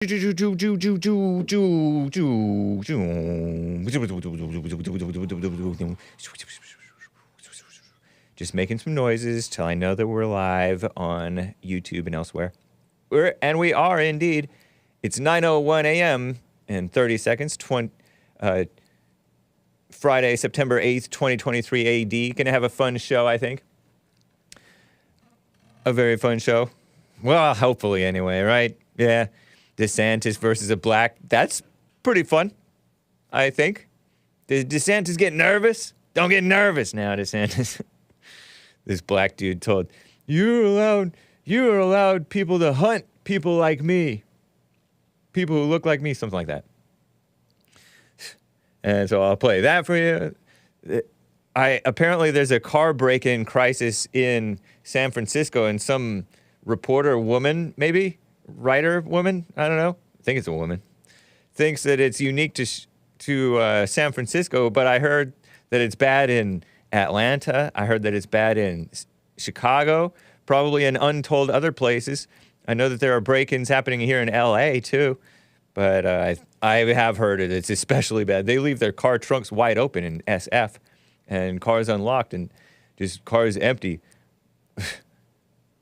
Just making some noises till I know that we're live on YouTube and elsewhere. We are indeed. It's 9:01 a.m. and 30 seconds. Friday, September 8th, 2023 AD. Gonna have a fun show, I think. A very fun show. Well, hopefully anyway, right? Yeah. DeSantis versus a black. That's pretty fun, I think. Did DeSantis get nervous? Don't get nervous now, DeSantis. This black dude told, you're allowed people to hunt people like me. People who look like me, something like that. And so I'll play that for you. Apparently there's a car break-in crisis in San Francisco, and some reporter woman, maybe? Writer woman? I don't know. I think it's a woman. Thinks that it's unique to San Francisco, but I heard that it's bad in Atlanta. I heard that it's bad in Chicago, probably in untold other places. I know that there are break-ins happening here in LA too, but I have heard it's especially bad. They leave their car trunks wide open in SF, and cars unlocked, and just cars empty.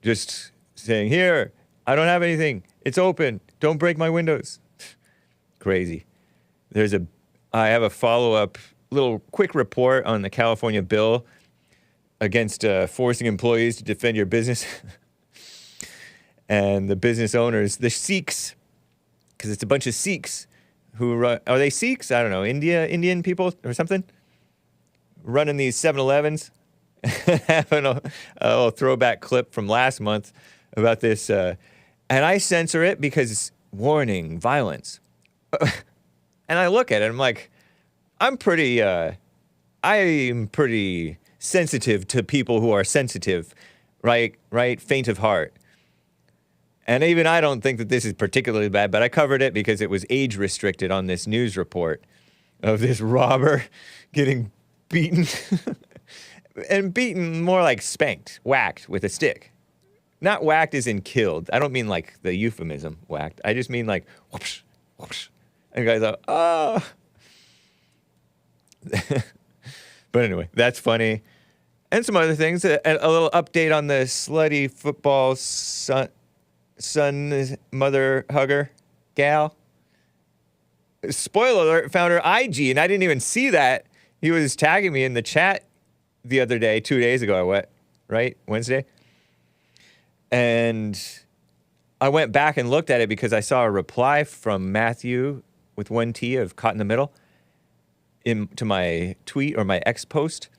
Just saying, here, I don't have anything. It's open. Don't break my windows. Crazy. I have a follow-up little quick report on the California bill against forcing employees to defend your business. And the business owners, the Sikhs, because it's a bunch of Sikhs who run, are they Sikhs? I don't know, Indian people or something? Running these 7-Elevens. Having a little throwback clip from last month about this, and I censor it because, warning, violence. And I look at it, I'm like, I'm pretty sensitive to people who are sensitive, right? Faint of heart. And even I don't think that this is particularly bad, but I covered it because it was age restricted on this news report of this robber getting beaten. And beaten more like spanked, whacked with a stick. Not whacked as in killed. I don't mean like the euphemism whacked. I just mean like whoosh, whoosh. And the guy's like, oh. But anyway, that's funny. And some other things. A little update on the slutty football son mother hugger gal. Spoiler alert, found her IG, and I didn't even see that. He was tagging me in the chat the other day, 2 days ago, Wednesday? And I went back and looked at it because I saw a reply from Matthew with one T of caught in the middle to my tweet or my X post.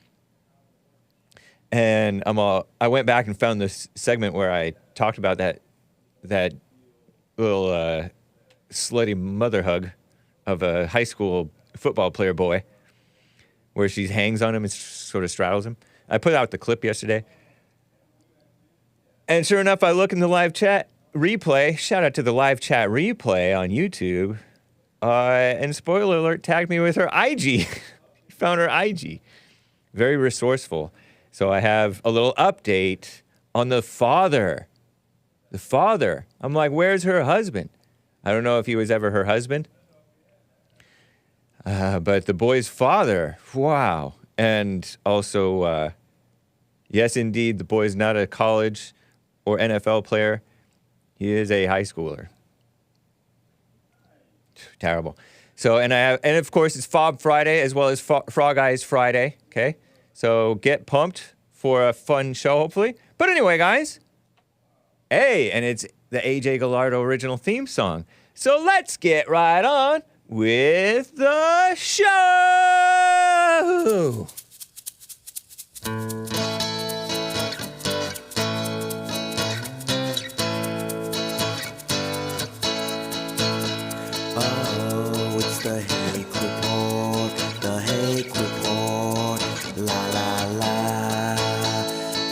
And I went back and found this segment where I talked about that little slutty mother hug of a high school football player boy, where she hangs on him and sort of straddles him. I put out the clip yesterday. And sure enough, I look in the live chat replay. Shout out to the live chat replay on YouTube. And spoiler alert, tagged me with her IG. Found her IG. Very resourceful. So I have a little update on the father. The father. I'm like, where's her husband? I don't know if he was ever her husband. But the boy's father, wow. And also, yes, indeed, the boy's not a college or NFL player. He is a high schooler. Terrible. So, and of course, it's Fob Friday as well as Frog Eyes Friday, okay? So get pumped for a fun show, hopefully. But anyway, guys, hey, and it's the AJ Gallardo original theme song. So let's get right on with the show! Oh, it's the Hake Report, the Hake Report, la la la.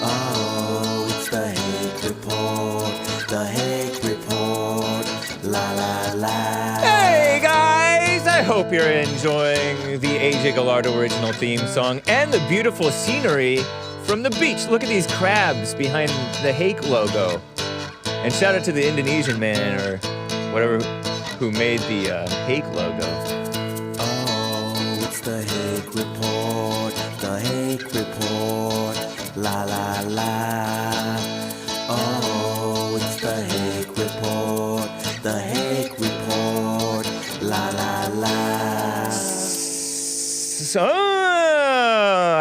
Oh, it's the Hake Report, the Hake Report, la la la. Hey guys, I hope you're enjoying the AJ Gallardo original theme song and the beautiful scenery from the beach. Look at these crabs behind the Hake logo. And shout out to the Indonesian man or whatever who made the Hake logo. Oh, it's the Hake Report, the Hake Report, la la la. Oh, it's the Hake Report, the Hake Report, la la la. So,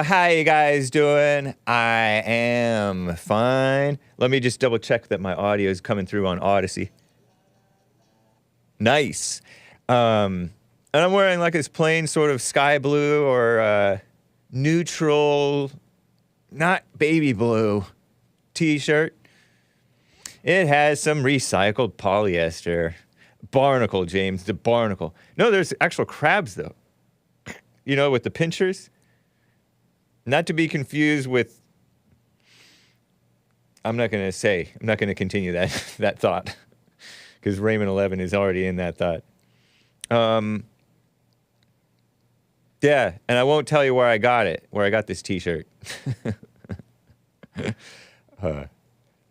how you guys doing? I am fine. Let me just double check that my audio is coming through on Odyssey. Nice. And I'm wearing like this plain sort of sky blue or neutral, not baby blue t-shirt. It has some recycled polyester. Barnacle, James, the barnacle. No, there's actual crabs though. You know, with the pinchers. Not to be confused with, I'm not going to continue that thought. Because Raymond 11 is already in that thought. Yeah, and I won't tell you where I got this t-shirt.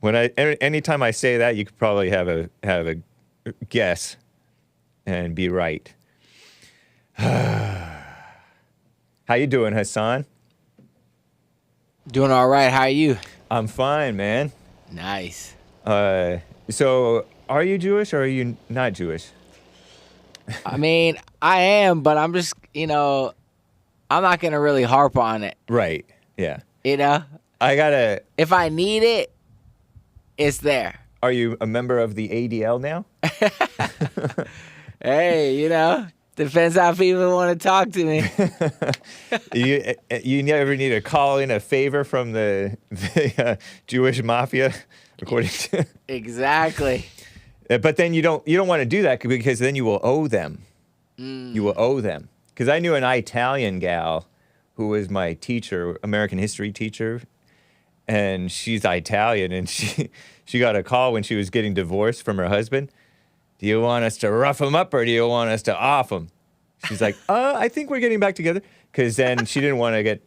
Anytime I say that, you could probably have a guess and be right. How you doing, Hassan? Doing all right. How are you? I'm fine, man. Nice. So, are you Jewish or are you not Jewish? I mean, I am, but I'm just, I'm not going to really harp on it. Right. Yeah. If I need it, it's there. Are you a member of the ADL now? Hey, depends how people want to talk to me. You never need to call in a favor from the Jewish mafia, according to... Exactly. But then you don't want to do that because then you will owe them. You will owe them. Because I knew an Italian gal who was my teacher, American history teacher, and she's Italian, and she got a call when she was getting divorced from her husband. Do you want us to rough him up or do you want us to off him? She's like, I think we're getting back together. Because then she didn't want to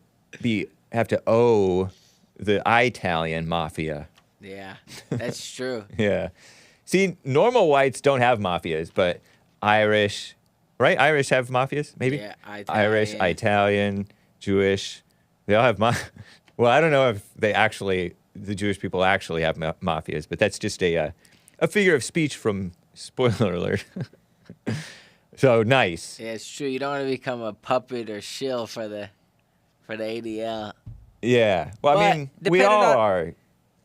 have to owe the Italian mafia. Yeah, that's true. Yeah. See, normal whites don't have mafias, but Irish, right? Irish have mafias, maybe? Yeah, Irish, Italian, Jewish. They all have Well, I don't know if the Jewish people actually have mafias, but that's just a figure of speech from, spoiler alert. So, nice. Yeah, it's true. You don't want to become a puppet or shill for the ADL. Yeah. Well, But I mean, we all are.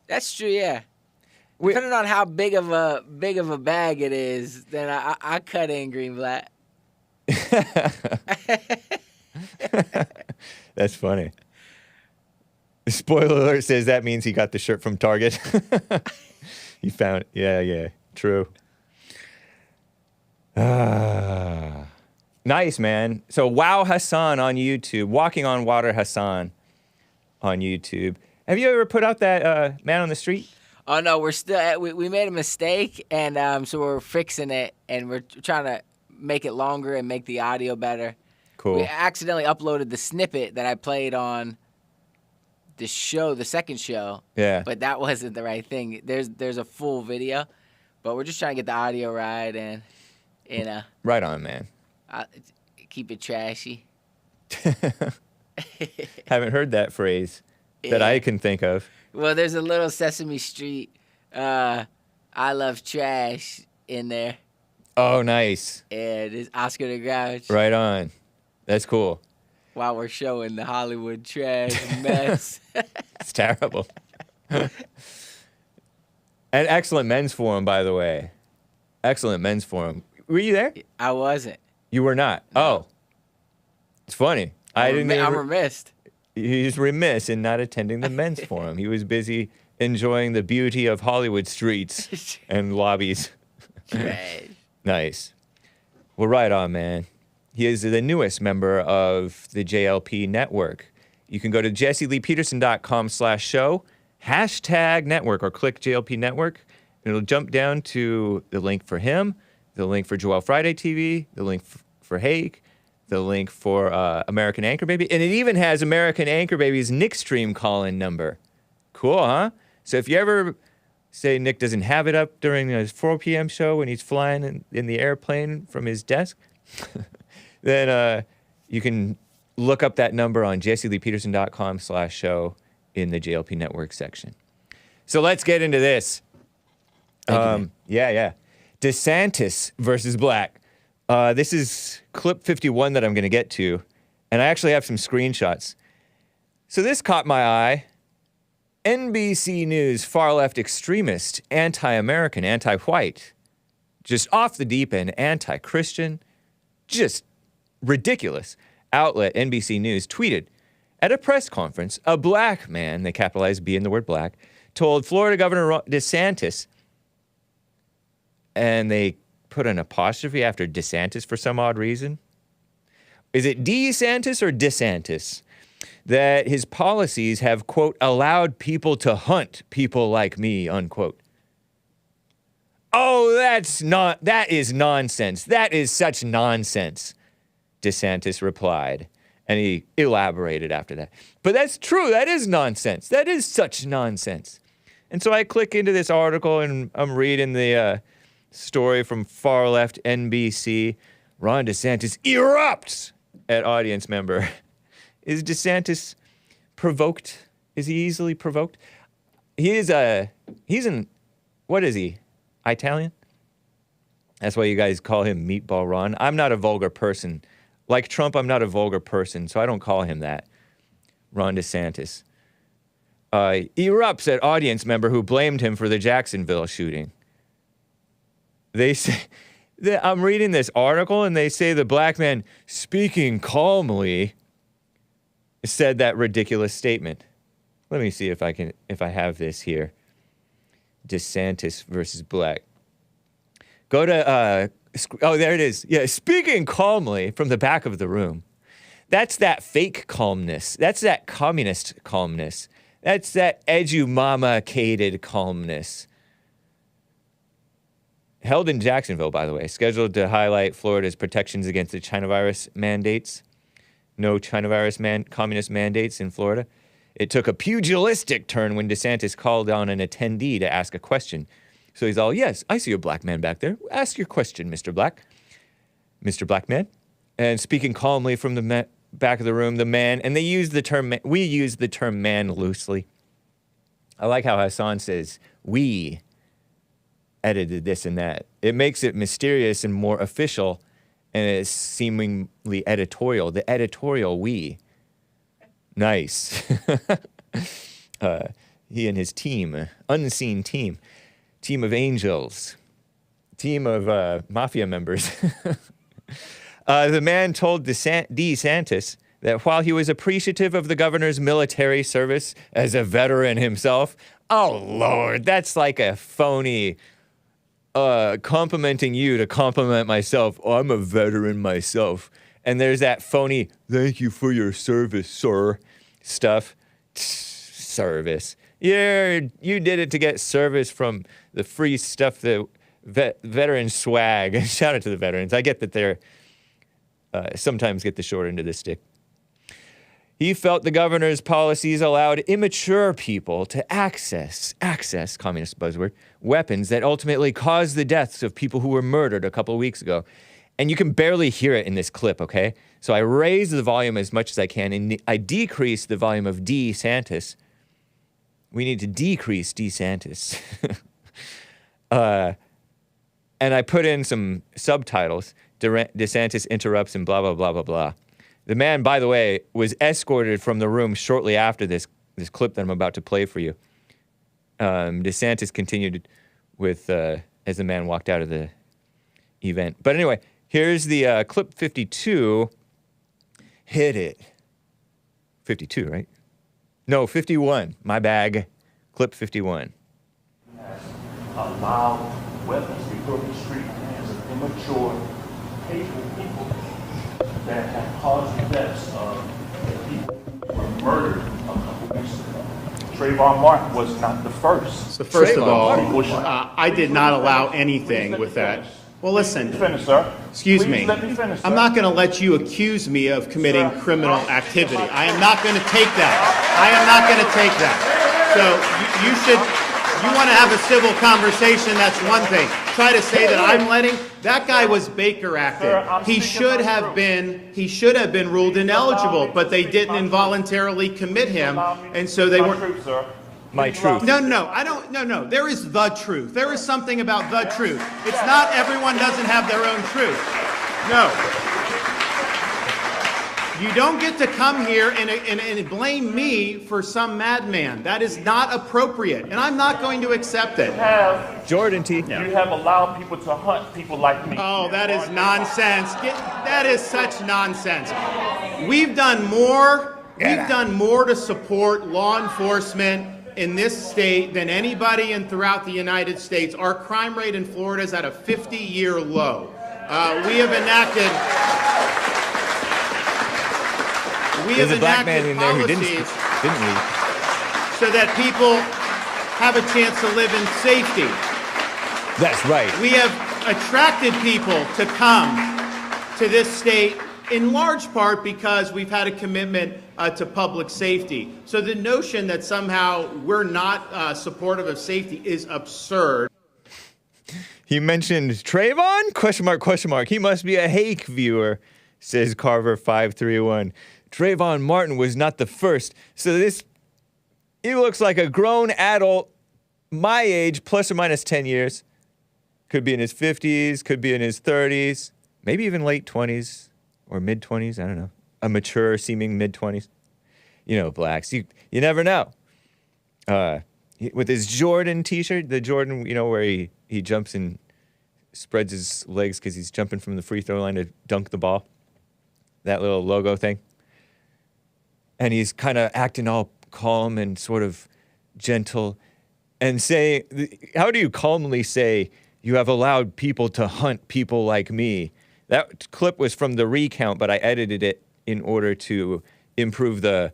That's true, yeah. Depending on how big of a bag it is, then I cut in green black. That's funny. Spoiler alert says that means he got the shirt from Target. He found it. Yeah, true. Nice, man. So, Wow Hassan on YouTube, Walking on Water Hassan on YouTube. Have you ever put out that Man on the Street? Oh no, we're still we made a mistake, and so we're fixing it, and we're trying to make it longer and make the audio better. Cool. We accidentally uploaded the snippet that I played on the second show. Yeah. But that wasn't the right thing. There's a full video, but we're just trying to get the audio right and Right on, man. keep it trashy. Haven't heard that phrase that I can think of. Well, there's a little Sesame Street, I love trash in there. Oh, nice. And it's Oscar the Grouch. Right on. That's cool. While we're showing the Hollywood trash mess. It's terrible. And excellent men's forum, by the way. Excellent men's forum. Were you there? I wasn't. You were not? No. Oh. It's funny. I'm remiss. He's remiss in not attending the men's forum. He was busy enjoying the beauty of Hollywood streets and lobbies. Trash. Nice. Well, right on, man. He is the newest member of the JLP network. You can go to jesseleepeterson.com/show, #network, or click JLP network. And it'll jump down to the link for him, the link for Joel Friday TV, the link for Hake, the link for American Anchor Baby, and it even has American Anchor Baby's Nick Stream call-in number. Cool, huh? So if you ever say Nick doesn't have it up during his 4 p.m. show when he's flying in the airplane from his desk, then you can look up that number on jesseleepeterson.com/show in the JLP Network section. So let's get into this. Yeah. DeSantis versus Black. This is clip 51 that I'm going to get to, and I actually have some screenshots. So this caught my eye. NBC News far-left extremist, anti-American, anti-white, just off the deep end, anti-Christian, just ridiculous. Outlet NBC News tweeted, at a press conference, a black man, they capitalized B in the word black, told Florida Governor DeSantis, and they put an apostrophe after DeSantis for some odd reason. Is it DeSantis or DeSantis? That his policies have, quote, allowed people to hunt people like me, unquote. Oh, that is nonsense. That is such nonsense, DeSantis replied. And he elaborated after that. But that's true. That is nonsense. That is such nonsense. And so I click into this article and I'm reading the story from far left NBC. Ron DeSantis erupts at audience member. Is DeSantis provoked? Is he easily provoked? He's what is he? Italian? That's why you guys call him Meatball Ron. I'm not a vulgar person. Like Trump, I'm not a vulgar person, so I don't call him that. Ron DeSantis. Erupts at audience member who blamed him for the Jacksonville shooting. They say, I'm reading this article and they say the black man speaking calmly said that ridiculous statement. Let me see if I have this here. DeSantis versus Black. Go to, there it is. Yeah, speaking calmly from the back of the room. That's that fake calmness. That's that communist calmness. That's that edumama-cated calmness. Held in Jacksonville, by the way, scheduled to highlight Florida's protections against the China virus mandates. No China virus communist mandates in Florida. It took a pugilistic turn when DeSantis called on an attendee to ask a question. So he's all, yes, I see a black man back there. Ask your question, Mr. Black. Mr. Black Man. And speaking calmly from the back of the room, the man, and we use the term man loosely. I like how Hassan says, we edited this and that. It makes it mysterious and more official, and it's seemingly editorial. The editorial we. Nice. He and his team, unseen team of angels, team of mafia members. The man told DeSantis that while he was appreciative of the governor's military service as a veteran himself, oh, Lord, that's like a phony complimenting you to compliment myself. Oh, I'm a veteran myself. And there's that phony, thank you for your service, sir, stuff. Service. Yeah, you did it to get service from the free stuff, the veteran swag. Shout out to the veterans. I get that they're sometimes get the short end of the stick. He felt the governor's policies allowed immature people to access, communist buzzword, weapons that ultimately caused the deaths of people who were murdered a couple of weeks ago. And you can barely hear it in this clip, okay? So I raise the volume as much as I can, and I decrease the volume of DeSantis. We need to decrease DeSantis. And I put in some subtitles. DeSantis interrupts and blah, blah, blah, blah, blah. The man, by the way, was escorted from the room shortly after this clip that I'm about to play for you. DeSantis continued with, as the man walked out of the event. But anyway, here's the clip 52. Hit it. 52, right? No, 51. My bag. Clip 51. Allowed weapons to go to the street in the hands of immature, hateful people that have caused the deaths of people who were murdered a couple weeks ago. Trayvon Martin was not the first. So first of all, Trayvon I did not allow anything with that. Well, listen. Finish, sir. Excuse Please me. let me finish, sir. I'm not going to let you accuse me of committing criminal activity. I am not going to take that. I am not going to take that. So You want to have a civil conversation, that's one thing. Try to say that I'm letting, that guy was Baker acted. He should have been ruled ineligible, but they didn't involuntarily commit him, and so they weren't. Truth, sir. My truth. No. There is the truth. There is something about the truth. It's not everyone doesn't have their own truth. No. You don't get to come here and blame me for some madman. That is not appropriate, and I'm not going to accept it. Jordan T. You have allowed people to hunt people like me. Oh, that is nonsense. That is such nonsense. We've done more. We've done more to support law enforcement in this state than anybody throughout the United States. Our crime rate in Florida is at a 50-year low. We have enacted. There's a black man in there who didn't we? So that people have a chance to live in safety. That's right. We have attracted people to come to this state in large part because we've had a commitment to public safety. So the notion that somehow we're not supportive of safety is absurd. He mentioned Trayvon? Question mark, question mark. He must be a Hake viewer, says Carver531. Trayvon Martin was not the first. So he looks like a grown adult, my age, plus or minus 10 years. Could be in his 50s, could be in his 30s, maybe even late 20s or mid-20s, I don't know. A mature seeming mid-20s. You know, blacks, you never know. With his Jordan t-shirt, the Jordan, where he jumps and spreads his legs because he's jumping from the free throw line to dunk the ball. That little logo thing. And he's kind of acting all calm and sort of gentle and say, how do you calmly say, you have allowed people to hunt people like me? That clip was from the recount, but I edited it in order to improve the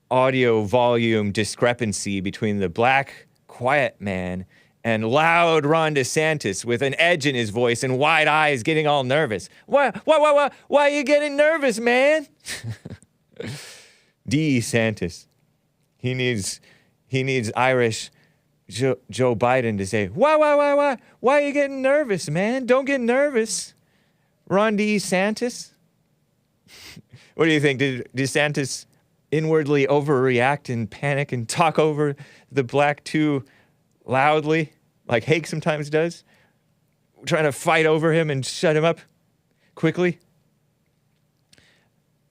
audio volume discrepancy between the black, quiet man and loud Ron DeSantis with an edge in his voice and wide eyes getting all nervous. Why are you getting nervous, man? DeSantis. He needs Irish Joe Biden to say, why are you getting nervous, man? Don't get nervous. Ron DeSantis? What do you think? Did DeSantis inwardly overreact and panic and talk over the black too loudly, like Hake sometimes does? Trying to fight over him and shut him up quickly?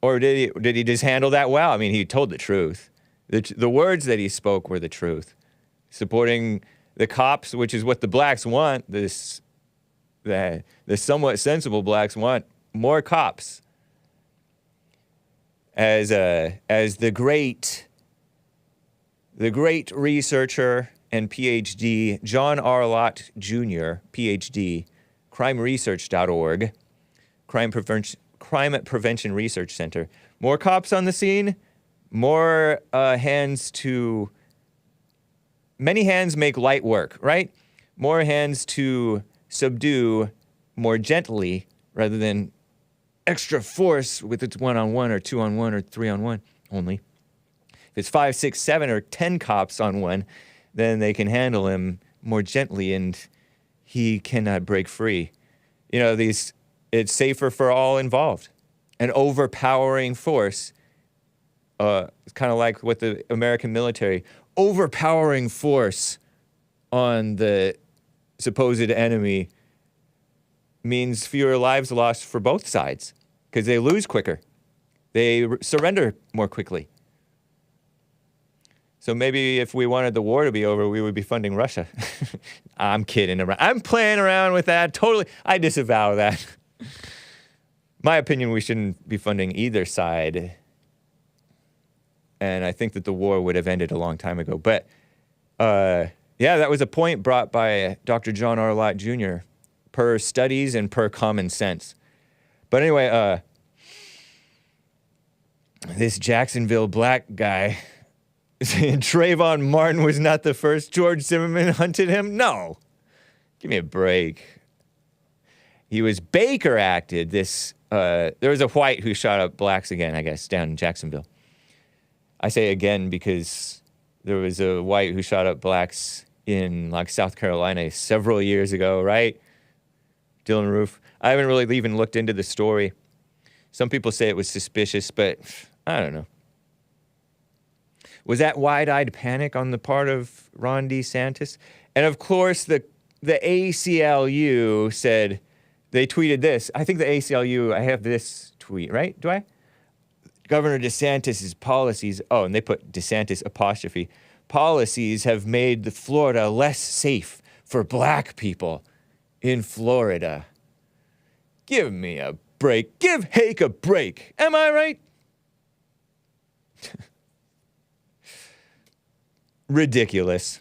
Or did he just handle that well? I mean, he told the truth. The words that he spoke were the truth. Supporting the cops, which is what the blacks want, the somewhat sensible blacks want more cops. As the great researcher and PhD John R. Lott Jr., PhD, crimeresearch.org, Crime Prevention Research Center. More cops on the scene, more many hands make light work, right? More hands to subdue more gently rather than extra force with its 1-on-1 or 2-on-1 or 3-on-1 only. If it's 5, 6, 7, or 10 cops on one, then they can handle him more gently and he cannot break free. It's safer for all involved. An overpowering force, it's kind of like what the American military, overpowering force on the supposed enemy means fewer lives lost for both sides because they lose quicker. They surrender more quickly. So maybe if we wanted the war to be over, we would be funding Russia. I'm kidding around. I'm playing around with that. Totally. I disavow that. My opinion, we shouldn't be funding either side. And I think that the war would have ended a long time ago. But, that was a point brought by Dr. John R. Lott Jr., per studies and per common sense. But anyway, this Jacksonville black guy saying Trayvon Martin was not the first George Zimmerman hunted him? No. Give me a break. He was Baker acted. There was a white who shot up blacks again, I guess, down in Jacksonville. I say again because there was a white who shot up blacks in like South Carolina several years ago, right? Dylan Roof. I haven't really even looked into the story. Some people say it was suspicious, but I don't know. Was that wide-eyed panic on the part of Ron DeSantis? And of course, the ACLU said, they tweeted this. I think the ACLU, I have this tweet, right? Do I? Governor DeSantis' policies, oh, and they put DeSantis apostrophe, policies have made the Florida less safe for black people in Florida. Give me a break. Give Hake a break. Am I right? Ridiculous.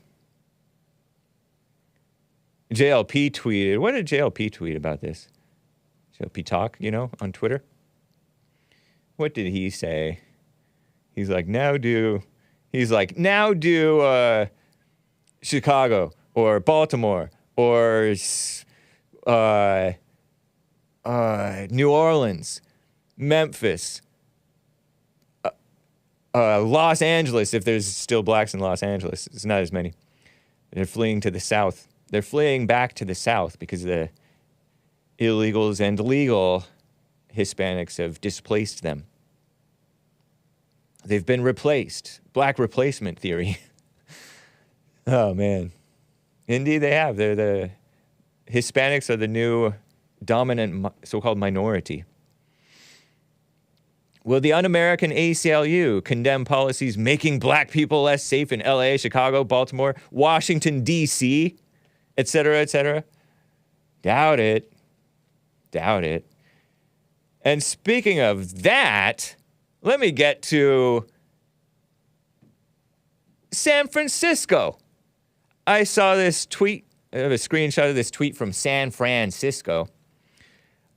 JLP tweeted. What did JLP tweet about this? JLP talk, on Twitter. What did he say? He's like, now do Chicago or Baltimore or New Orleans, Memphis, Los Angeles, if there's still blacks in Los Angeles. It's not as many. They're fleeing to the south. They're fleeing back to the south because the illegals and legal Hispanics have displaced them. They've been replaced. Black replacement theory. Oh, man. Indeed, they have. The Hispanics are the new dominant so-called minority. Will the un-American ACLU condemn policies making black people less safe in LA, Chicago, Baltimore, Washington, D.C., et cetera, et cetera? Doubt it. Doubt it. And speaking of that, let me get to San Francisco. I saw this tweet. I have a screenshot of this tweet from San Francisco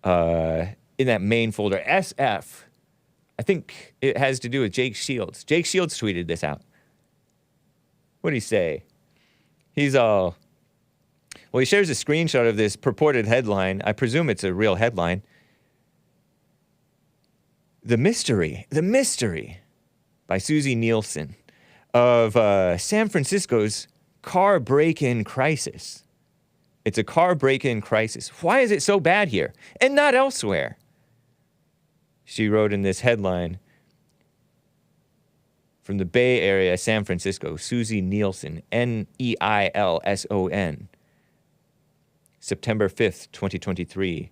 in that main folder, SF. I think it has to do with Jake Shields. Jake Shields tweeted this out. What did he say? He's all... Well, he shares a screenshot of this purported headline. I presume it's a real headline. The mystery by Susie Nielsen of San Francisco's car break-in crisis. It's a car break-in crisis. Why is it so bad here and not elsewhere? She wrote in this headline from the Bay Area, San Francisco, Susie Nielsen, Neilson, September 5th, 2023.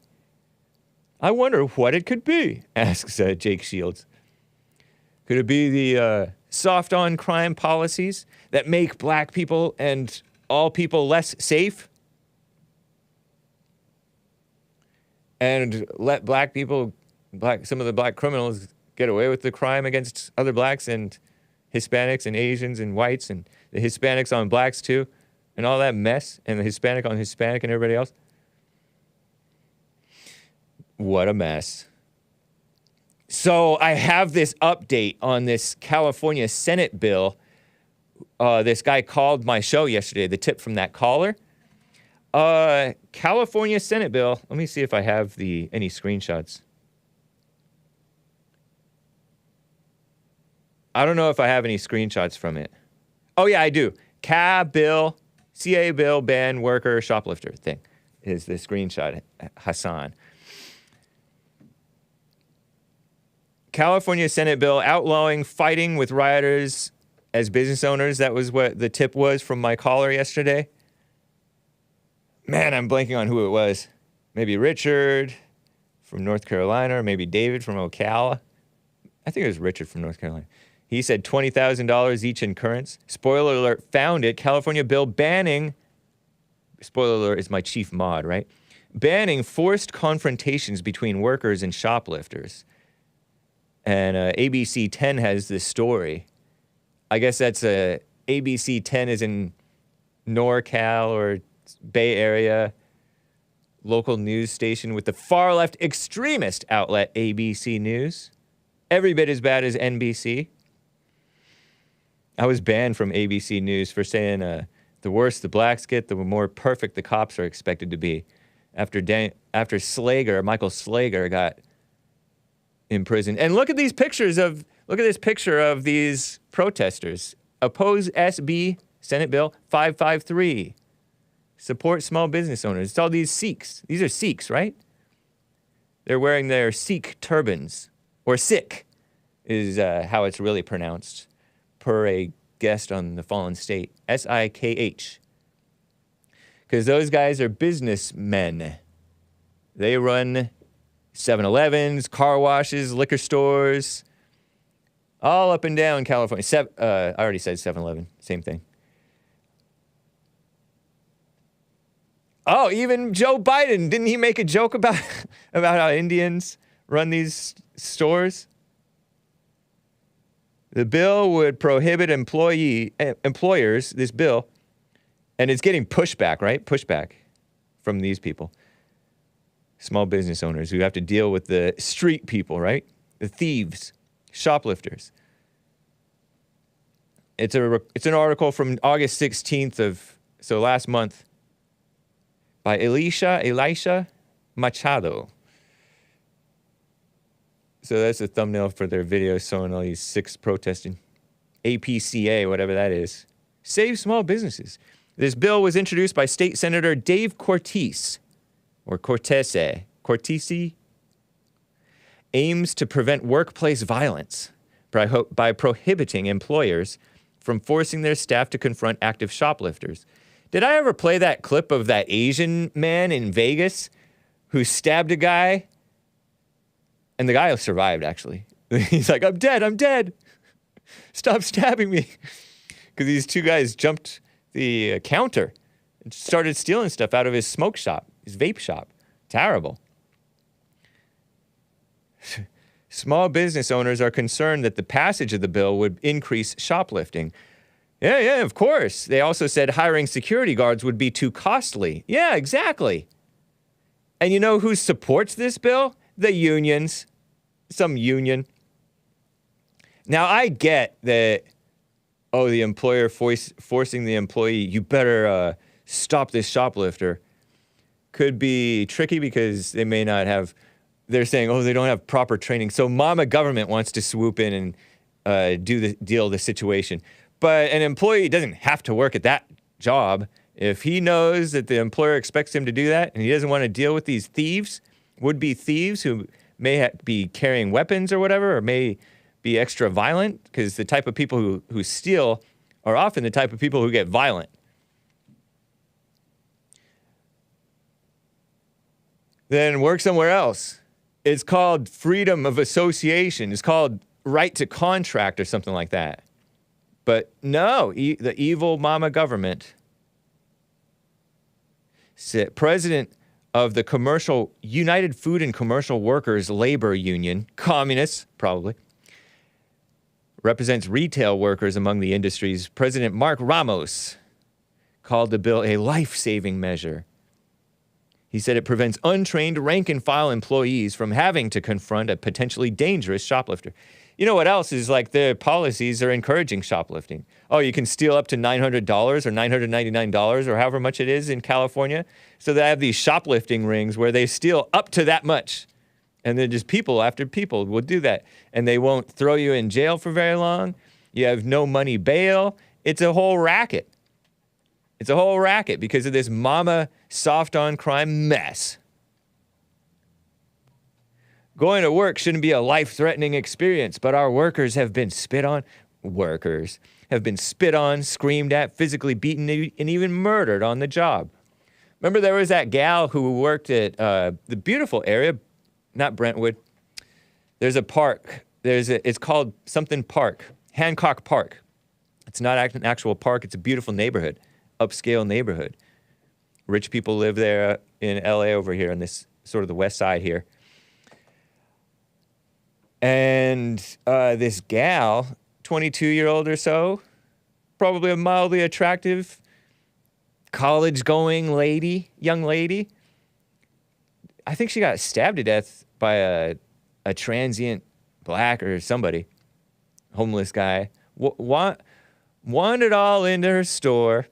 I wonder what it could be, asks Jake Shields. Could it be the soft on crime policies that make black people and all people less safe? And let some of the black criminals get away with the crime against other blacks and Hispanics and Asians and whites and the Hispanics on blacks too, and all that mess, and the Hispanic on Hispanic and everybody else? What a mess. So I have this update on this California Senate bill. This guy called my show yesterday, the tip from that caller. California Senate bill. Let me see if I have any screenshots. I don't know if I have any screenshots from it. Oh, yeah, I do. CA bill, ban worker shoplifter thing is the screenshot, Hassan. California Senate bill outlawing fighting with rioters as business owners. That was what the tip was from my caller yesterday. Man, I'm blanking on who it was. Maybe Richard from North Carolina, or maybe David from Ocala. I think it was Richard from North Carolina. He said $20,000 each in currents. Spoiler alert, found it. California bill banning, spoiler alert is my chief mod, right? Banning forced confrontations between workers and shoplifters. And ABC 10 has this story. I guess that's ABC 10 is in NorCal or Bay Area local news station with the far left extremist outlet ABC News. Every bit as bad as NBC. I was banned from ABC News for saying the worse the blacks get, the more perfect the cops are expected to be. After Michael Slager got imprisoned. And look at this picture of these protesters. Oppose SB Senate Bill 553. Support small business owners. It's all these Sikhs. These are Sikhs, right? They're wearing their Sikh turbans. Or Sikh is how it's really pronounced, per a guest on The Fallen State. S-I-K-H. Because those guys are businessmen. They run 7-Elevens, car washes, liquor stores, all up and down California. I already said 7-Eleven, same thing. Oh, even Joe Biden, didn't he make a joke about how Indians run these stores? The bill would prohibit employers, this bill, and it's getting pushback, right? Pushback from these people. Small business owners who have to deal with the street people, right? The thieves, shoplifters. It's an article from August 16th so last month, by Elisha Machado. So that's a thumbnail for their video showing all these Sikhs protesting. APCA, whatever that is. Save small businesses. This bill was introduced by State Senator Dave Cortese, or Cortese, aims to prevent workplace violence by prohibiting employers from forcing their staff to confront active shoplifters. Did I ever play that clip of that Asian man in Vegas who stabbed a guy? And the guy survived, actually. He's like, I'm dead. Stop stabbing me. Because these two guys jumped the counter and started stealing stuff out of his smoke shop, his vape shop. Terrible. Small business owners are concerned that the passage of the bill would increase shoplifting. Yeah, of course. They also said hiring security guards would be too costly. Yeah, exactly. And you know who supports this bill? The unions. Some union. Now, I get that, the employer forcing the employee, you better stop this shoplifter, could be tricky because they may not have, they're saying, they don't have proper training. So mama government wants to swoop in and deal the situation. But an employee doesn't have to work at that job. If he knows that the employer expects him to do that and he doesn't want to deal with these thieves, would-be thieves who may be carrying weapons or whatever, or may be extra violent, because the type of people who steal are often the type of people who get violent. Then work somewhere else. It's called freedom of association. It's called right to contract or something like that. But no, the evil mama government, president of the United Food and Commercial Workers Labor Union, communists probably, represents retail workers among the industries. President Mark Ramos called the bill a life-saving measure. He said it prevents untrained rank-and-file employees from having to confront a potentially dangerous shoplifter. You know what else is like their policies are encouraging shoplifting. You can steal up to $900 or $999 or however much it is in California. So they have these shoplifting rings where they steal up to that much. And then just people after people will do that. And they won't throw you in jail for very long. You have no money bail. It's a whole racket. It's a whole racket because of this mama soft on crime mess. Going to work shouldn't be a life-threatening experience, but our workers have been spit on. Workers have been spit on, screamed at, physically beaten, and even murdered on the job. Remember there was that gal who worked at the beautiful area, not Brentwood. There's a park. It's called something Park, Hancock Park. It's not an actual park. It's a beautiful neighborhood, upscale neighborhood. Rich people live there in LA over here on this sort of the west side here. And this gal, 22-year-old or so, probably a mildly attractive, college-going young lady. I think she got stabbed to death by a transient black or somebody, homeless guy. Wandered all into her store.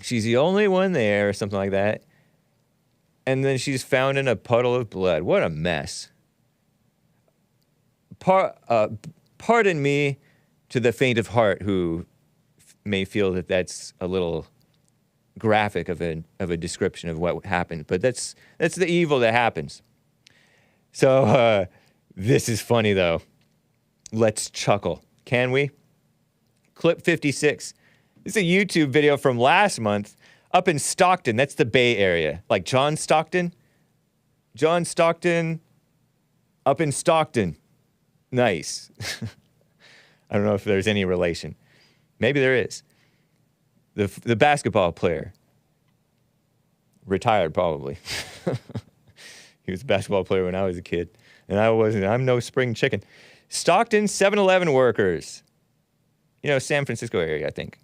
She's the only one there or something like that. And then she's found in a puddle of blood. What a mess. Pardon me to the faint of heart who may feel that that's a little graphic of a description of what happened, but that's the evil that happens. So this is funny though. Let's chuckle, can we? Clip 56. This is a YouTube video from last month up in Stockton. That's the Bay Area, like John Stockton up in Stockton. Nice. I don't know if there's any relation. Maybe there is. The basketball player. Retired, probably. He was a basketball player when I was a kid. And I wasn't. I'm no spring chicken. Stockton 7-Eleven workers. San Francisco area, I think.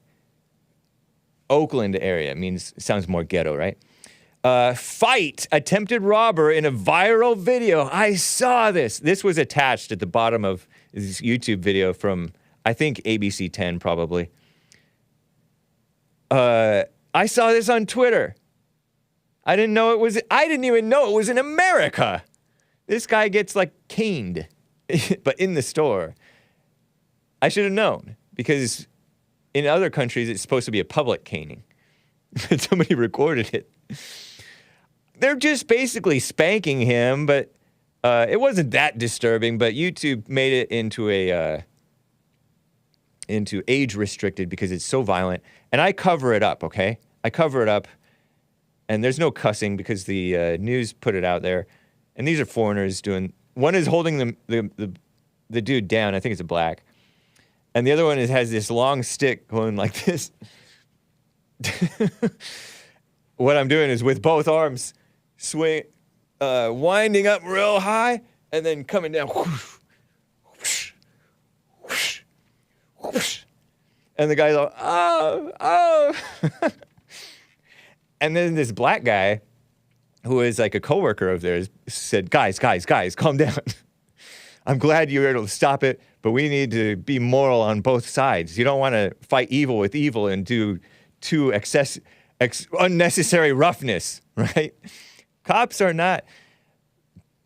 Oakland area sounds more ghetto, right? Fight attempted robber in a viral video. I saw this. This was attached at the bottom of this YouTube video from, I think, ABC 10 probably. I saw this on Twitter. I didn't even know it was in America. This guy gets caned, but in the store. I should have known because in other countries it's supposed to be a public caning. Somebody recorded it. They're just basically spanking him, but it wasn't that disturbing. But YouTube made it into age restricted because it's so violent, and I cover it up. Okay, I cover it up, and there's no cussing because the news put it out there, and these are foreigners doing. One is holding the dude down. I think it's a black, and the other one has this long stick going like this. What I'm doing is with both arms, swing, winding up real high, and then coming down. Whoosh, whoosh, whoosh, whoosh. And the guy's like, oh. And then this black guy, who is like a coworker of theirs, said, guys, calm down. I'm glad you were able to stop it, but we need to be moral on both sides. You don't want to fight evil with evil and do too unnecessary roughness, right? Cops are not,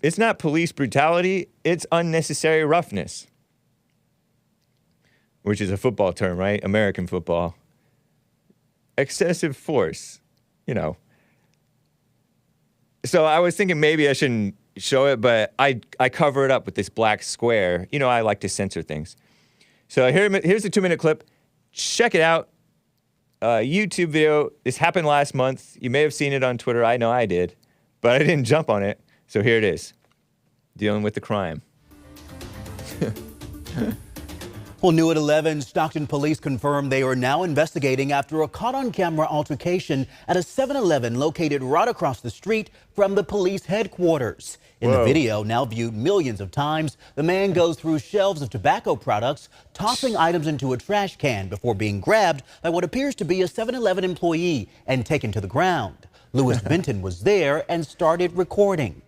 it's not police brutality, it's unnecessary roughness. Which is a football term, right? American football. Excessive force, So I was thinking maybe I shouldn't show it, but I cover it up with this black square. I like to censor things. So here's a 2-minute clip. Check it out. YouTube video. This happened last month. You may have seen it on Twitter. I know I did, but I didn't jump on it. So here it is. Dealing with the crime. Well, new at 11, Stockton police confirm they are now investigating after a caught-on-camera altercation at a 7-Eleven located right across the street from the police headquarters. In the video, now viewed millions of times, the man goes through shelves of tobacco products, tossing items into a trash can before being grabbed by what appears to be a 7-Eleven employee and taken to the ground. Lewis Benton was there and started recording.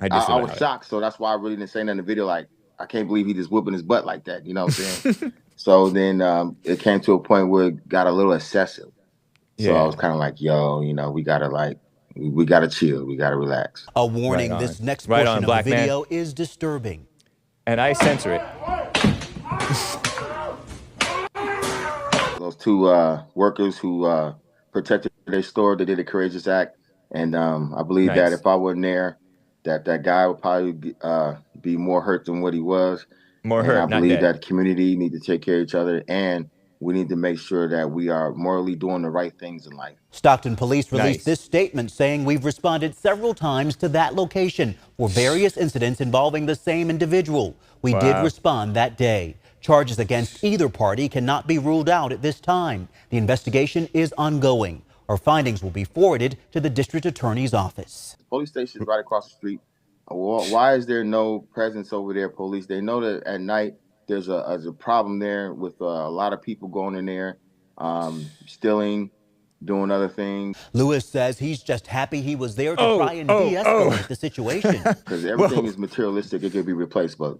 I was shocked, so that's why I really didn't say nothing in the video. I can't believe he just whooping his butt like that. You know what I'm saying? So then it came to a point where it got a little excessive. So I was kind of like, yo, we gotta chill. We gotta relax. A warning, this next portion of the video is disturbing. And I censor it. Those two workers who protected their store, they did a courageous act. And I believe that if I wasn't there, that guy would probably be more hurt than what he was. More hurt, I believe that the community need to take care of each other, and we need to make sure that we are morally doing the right things in life. Stockton police released this statement saying, we've responded several times to that location for various incidents involving the same individual. We did respond that day. Charges against either party cannot be ruled out at this time. The investigation is ongoing. Our findings will be forwarded to the district attorney's office. The police station is right across the street. Why is there no presence over there, police? They know that at night there's a problem there with a lot of people going in there, stealing, doing other things. Lewis says he's just happy he was there to try and de-escalate the situation. Because everything is materialistic. It could be replaced, but,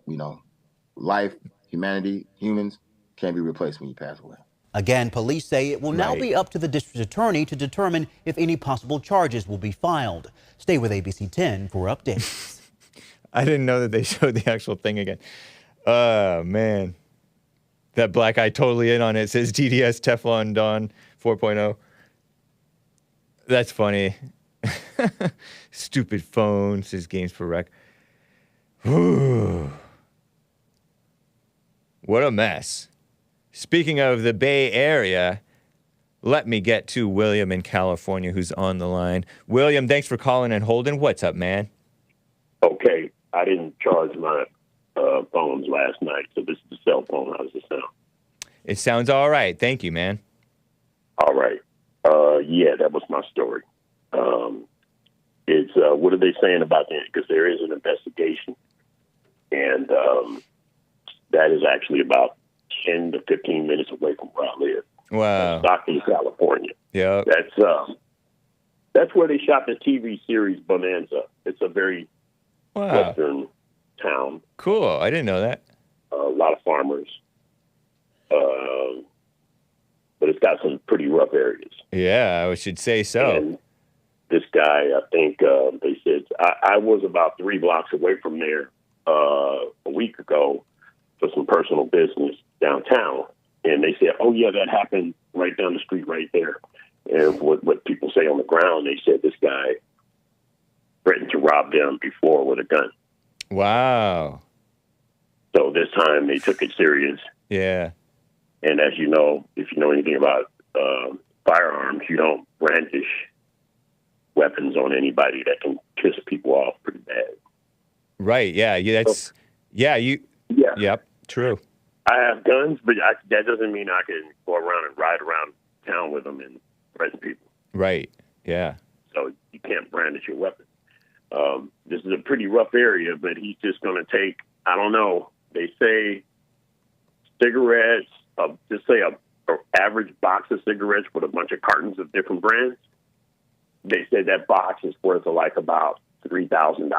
life, humanity, humans can't be replaced when you pass away. Again, police say it will now be up to the district attorney to determine if any possible charges will be filed. Stay with ABC 10 for updates. I didn't know that they showed the actual thing again. Oh, man. That black guy totally in on it. Says DDS Teflon Don 4.0. That's funny. Stupid phone, says Games for Rec. What a mess. Speaking of the Bay Area, let me get to William in California, who's on the line. William, thanks for calling and holding. What's up, man? Okay, I didn't charge my phones last night, so this is the cell phone. How does it sound? It sounds all right. Thank you, man. All right. Yeah, that was my story. It's what are they saying about that? Because there is an investigation, and that is actually about 10 to 15 minutes away from where I live. Wow. Stockton, California. Yeah. That's where they shot the TV series Bonanza. It's a very western town. Cool. I didn't know that. A lot of farmers. But it's got some pretty rough areas. Yeah, I should say so. And this guy, I think they said, I was about 3 blocks away from there a week ago for some personal business downtown. And they said, oh, yeah, that happened right down the street right there. And what people say on the ground, they said this guy threatened to rob them before with a gun. Wow. So this time they took it serious. Yeah. And as you know, if you know anything about firearms, you don't brandish weapons on anybody that can piss people off pretty bad. Right. Yeah. That's. Yeah. Yeah. Yep. True. I have guns, but that doesn't mean I can go around and ride around town with them and threaten people. Right. Yeah. So you can't brandish your weapon. This is a pretty rough area, but he's just going to take, I don't know, they say cigarettes, just say a average box of cigarettes with a bunch of cartons of different brands. They said that box is worth like about $3,000.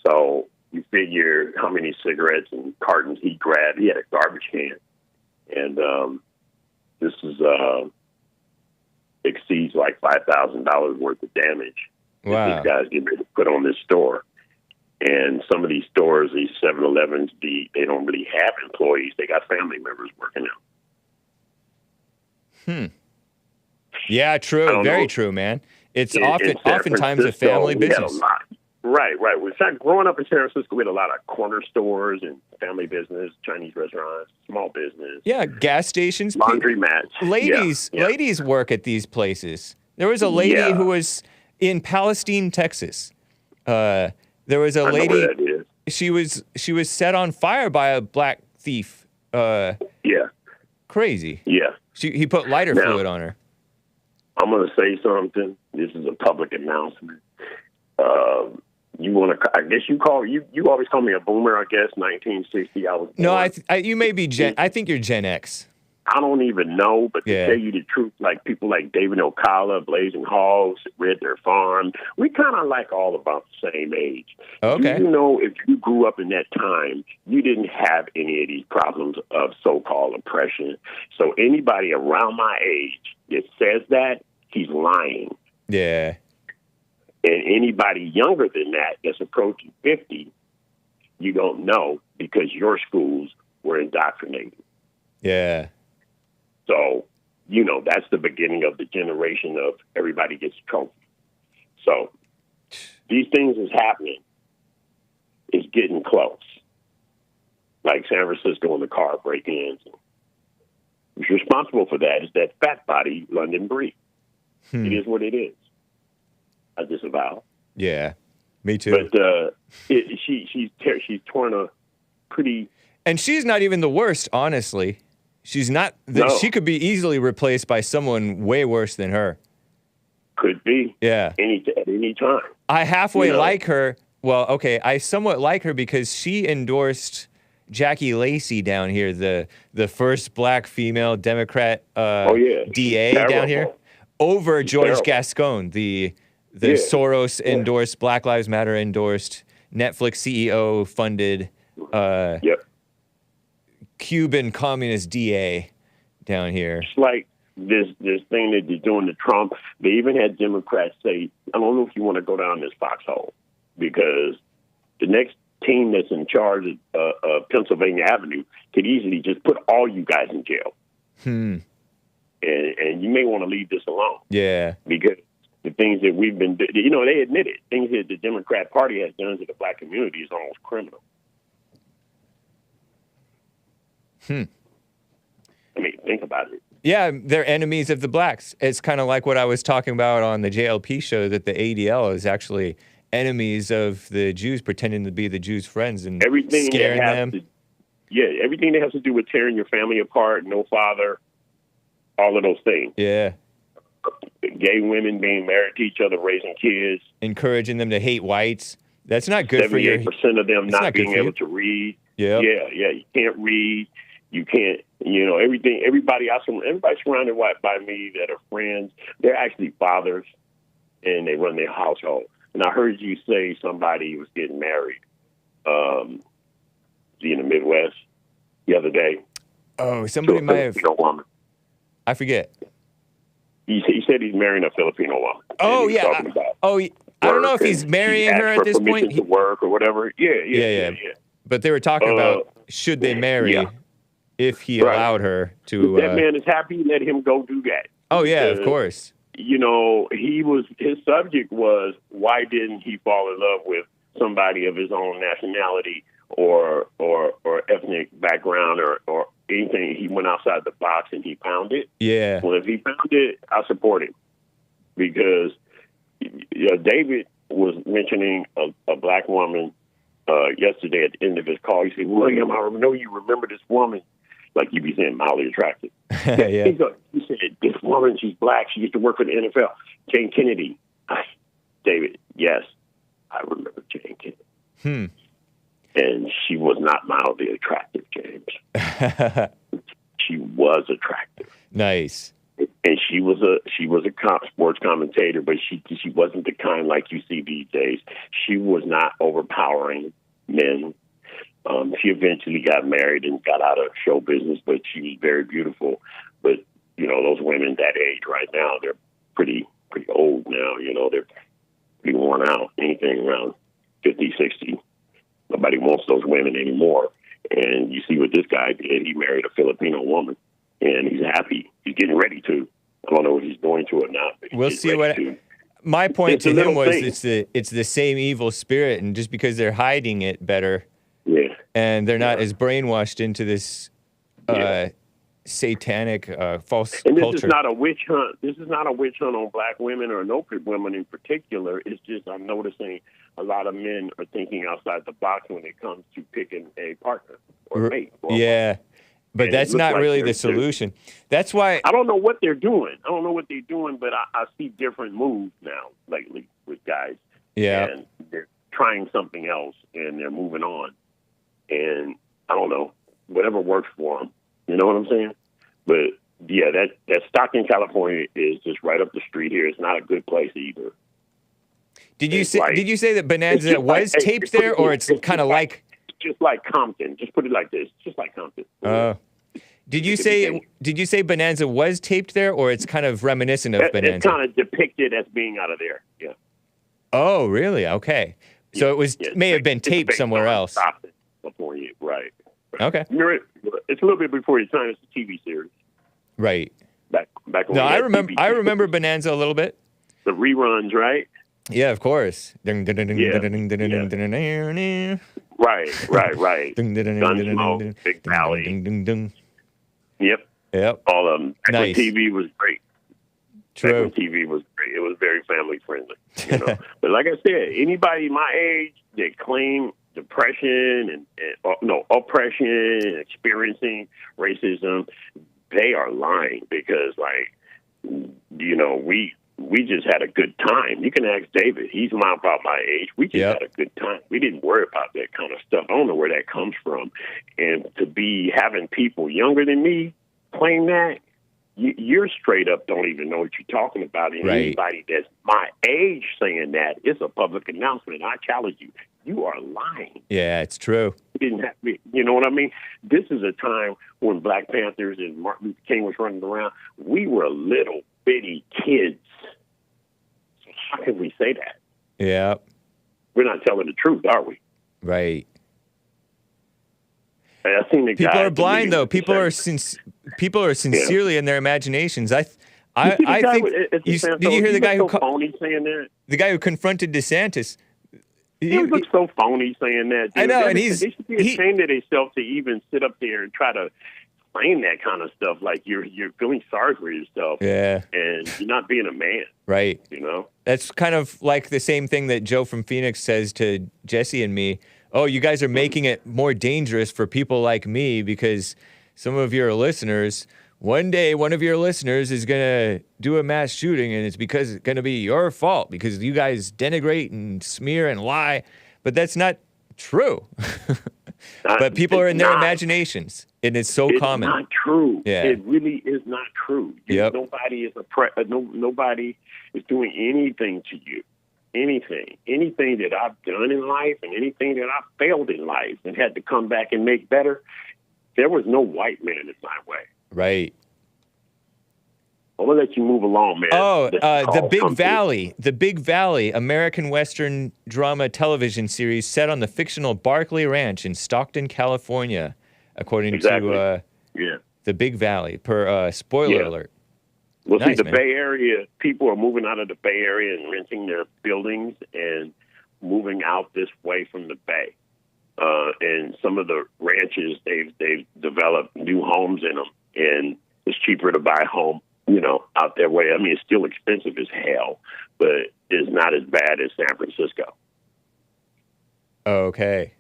So you figure how many cigarettes and cartons he grabbed. He had a garbage can. And this is exceeds like $5,000 worth of damage. Wow. That these guys get ready to put on this store. And some of these stores, these 7-Elevens, they don't really have employees. They got family members working out. Yeah, true. Very true, man. It's oftentimes a family business. Right. In fact, growing up in San Francisco, we had a lot of corner stores and family business, Chinese restaurants, small business. Yeah, gas stations. Laundromats. Ladies work at these places. There was a lady who was in Palestine, Texas. There was a lady. Know where that is. She was set on fire by a black thief. Crazy. Yeah. He put lighter fluid on her. I'm going to say something. This is a public announcement. You want to? I guess you always call me a boomer. I guess 1960. I was born. No, you may be Gen. I think you're Gen X. I don't even know, but to tell you the truth, like people like David Ocala, Blazing Hogs, Red Deer Farm, we kind of like all about the same age. Okay. You know, if you grew up in that time, you didn't have any of these problems of so-called oppression. So anybody around my age that says that, he's lying. Yeah. And anybody younger than that that's approaching 50, you don't know because your schools were indoctrinated. Yeah. So, that's the beginning of the generation of everybody gets a trophy. So these things is happening. It's getting close. Like San Francisco and the car break-ins. Who's responsible for that is that fat body London Bree. It is what it is. I disavow. Yeah, me too. But she's torn a pretty. And she's not even the worst, honestly. She's not. She could be easily replaced by someone way worse than her. Could be. Yeah. At any time. I halfway like her. Well, okay, I somewhat like her because she endorsed Jacky Lacey down here, the first black female Democrat DA down here, over George Gascon, the Soros endorsed, Black Lives Matter endorsed, Netflix CEO funded Cuban communist DA down here. It's like this thing that they're doing to Trump. They even had Democrats say, I don't know if you want to go down this foxhole, because the next team that's in charge of Pennsylvania Avenue could easily just put all you guys in jail. And you may want to leave this alone. Yeah. Because the things that we've been, they admit it. Things that the Democrat Party has done to the black community is almost criminal. I mean, think about it. Yeah, they're enemies of the blacks. It's kind of like what I was talking about on the JLP show, that the ADL is actually enemies of the Jews, pretending to be the Jews' friends and Everything scaring that has them. everything that has to do with tearing your family apart, no father, all of those things. Yeah. Gay women being married to each other, raising kids. Encouraging them to hate whites. That's not good for you. 78% of them not being able to read. Yeah. Yeah. You can't read. You can't, everything. Everybody surrounded by me that are friends, they're actually fathers, and they run their household. And I heard you say somebody was getting married in the Midwest the other day. Oh, somebody might have. Woman. I forget. He said he's marrying a Filipino woman. Oh, yeah. I don't know if he's marrying her at this point. To work or whatever. Yeah. But they were talking about should they marry if he allowed her to. If that man is happy, let him go do that. Oh, yeah, of course. His subject was, why didn't he fall in love with somebody of his own nationality or ethnic background or anything? He went outside the box and he found it. Yeah. Well, if he found it, I support him, because David was mentioning a black woman yesterday at the end of his call. He said, "William, I know you remember this woman." Like you be saying, mildly attractive. Yeah. He said, "This woman, she's black. She used to work for the NFL. Jane Kennedy." David, yes, I remember Jane Kennedy. And she was not mildly attractive, James. She was attractive. Nice. And she was a sports commentator, but she wasn't the kind like you see these days. She was not overpowering men. She eventually got married and got out of show business, but she was very beautiful. But, those women that age right now, they're pretty old now. They're pretty worn out. Anything around 50, 60. Nobody wants those women anymore. And you see what this guy did. He married a Filipino woman, and he's happy. He's getting ready to. I don't know if he's going to or not. But we'll see what. My point to him was it's the same evil spirit, and just because they're hiding it better. Yeah. And they're not as brainwashed into this satanic false and this culture. Is not a witch hunt. This is not a witch hunt on black women or no women in particular. It's just I'm noticing a lot of men are thinking outside the box when it comes to picking a partner or mate. But that's not really the solution. That's why I don't know what they're doing. But I see different moves now lately with guys. Yeah. And they're trying something else and they're moving on. And I don't know, whatever works for them. You know what I'm saying? But yeah, that Stockton, California is just right up the street here. It's not a good place either. Did you say that Bonanza was taped there, or it's kind of like just like Compton? Just put it like this, just like Compton. Did you say Bonanza was taped there, or it's kind of reminiscent of Bonanza? It's kind of depicted as being out of there. Yeah. Oh, really? Okay. So it was may have been taped somewhere else. California, right. Okay. It's a little bit before your time. It's a TV series. Right. Back when I remember Bonanza a little bit. The reruns, right? Yeah, of course. Right. Gunsmoke, Big Valley. Yep. All of them. Back when TV was great. True. Back when TV was great. It was very family friendly. But like I said, anybody my age that claim depression and oppression and experiencing racism, they are lying, because we just had a good time. You can ask David. He's about my age. We just had a good time. We didn't worry about that kind of stuff. I don't know where that comes from. And to be having people younger than me claim that, you're straight up don't even know what you're talking about. And anybody that's my age saying that, it's a public announcement. I challenge you. You are lying. Yeah, it's true. You know what I mean? This is a time when Black Panthers and Martin Luther King was running around. We were little bitty kids. So how can we say that? Yeah. We're not telling the truth, are we? Right. I seen the People guy are at the blind meeting though. with the People are sincerely in their imaginations. I You see the guy think. with- at the San Did you hear Antonio, the guy he who looks so phony saying that? the guy who confronted DeSantis? He looks so phony saying that. Dude. I know, and They should be ashamed of themselves to even sit up there and try to claim that kind of stuff. Like you're feeling sorry for yourself. Yeah. And you're not being a man. Right. You know. That's kind of like the same thing that Joe from Phoenix says to Jesse and me. Oh, you guys are making it more dangerous for people like me because some of your listeners, one day one of your listeners is going to do a mass shooting and it's going to be your fault because you guys denigrate and smear and lie. But that's not true. But people are in their imaginations and it's so common. It's not true. Yeah. It really is not true. Yep. Nobody is nobody is doing anything to you. Anything that I've done in life and anything that I've failed in life and had to come back and make better, there was no white man in my way. Right. I'm going to let you move along, man. Oh, The Big Valley, American Western drama television series set on the fictional Barkley Ranch in Stockton, California, according to The Big Valley, per spoiler alert. Well, Nice, see, the man. Bay Area, people are moving out of the Bay Area and renting their buildings and moving out this way from the Bay. And some of the ranches, they've developed new homes in them, and it's cheaper to buy a home, out their way. I mean, it's still expensive as hell, but it's not as bad as San Francisco. Okay.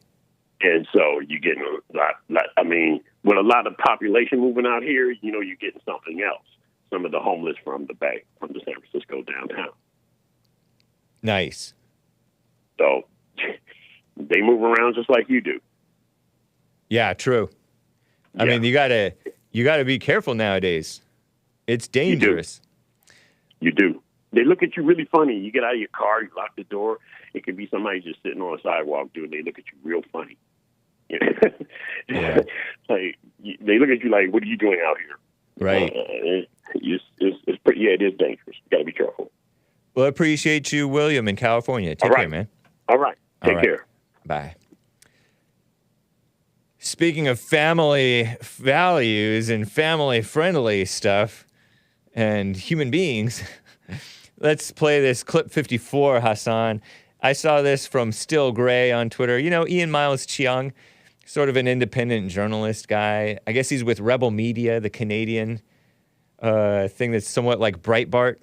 And so you're getting a lot, I mean, with a lot of population moving out here, you're getting something else. Some of the homeless from the Bay, from the San Francisco downtown. Nice. So they move around just like you do. Yeah, true. I mean, you gotta be careful nowadays. It's dangerous. You do. They look at you really funny. You get out of your car, you lock the door. It could be somebody just sitting on a sidewalk, dude. They look at you real funny. Yeah. Like they look at you like, "What are you doing out here?" Right. It's pretty. Yeah, it is dangerous. You got to be careful. Well, I appreciate you, William, in California. Take care, man. All right. Take care. Bye. Speaking of family values and family-friendly stuff and human beings, let's play this clip 54, Hassan. I saw this from Still Gray on Twitter. Ian Miles Cheung, sort of an independent journalist guy. I guess he's with Rebel Media, the Canadian thing that's somewhat like Breitbart.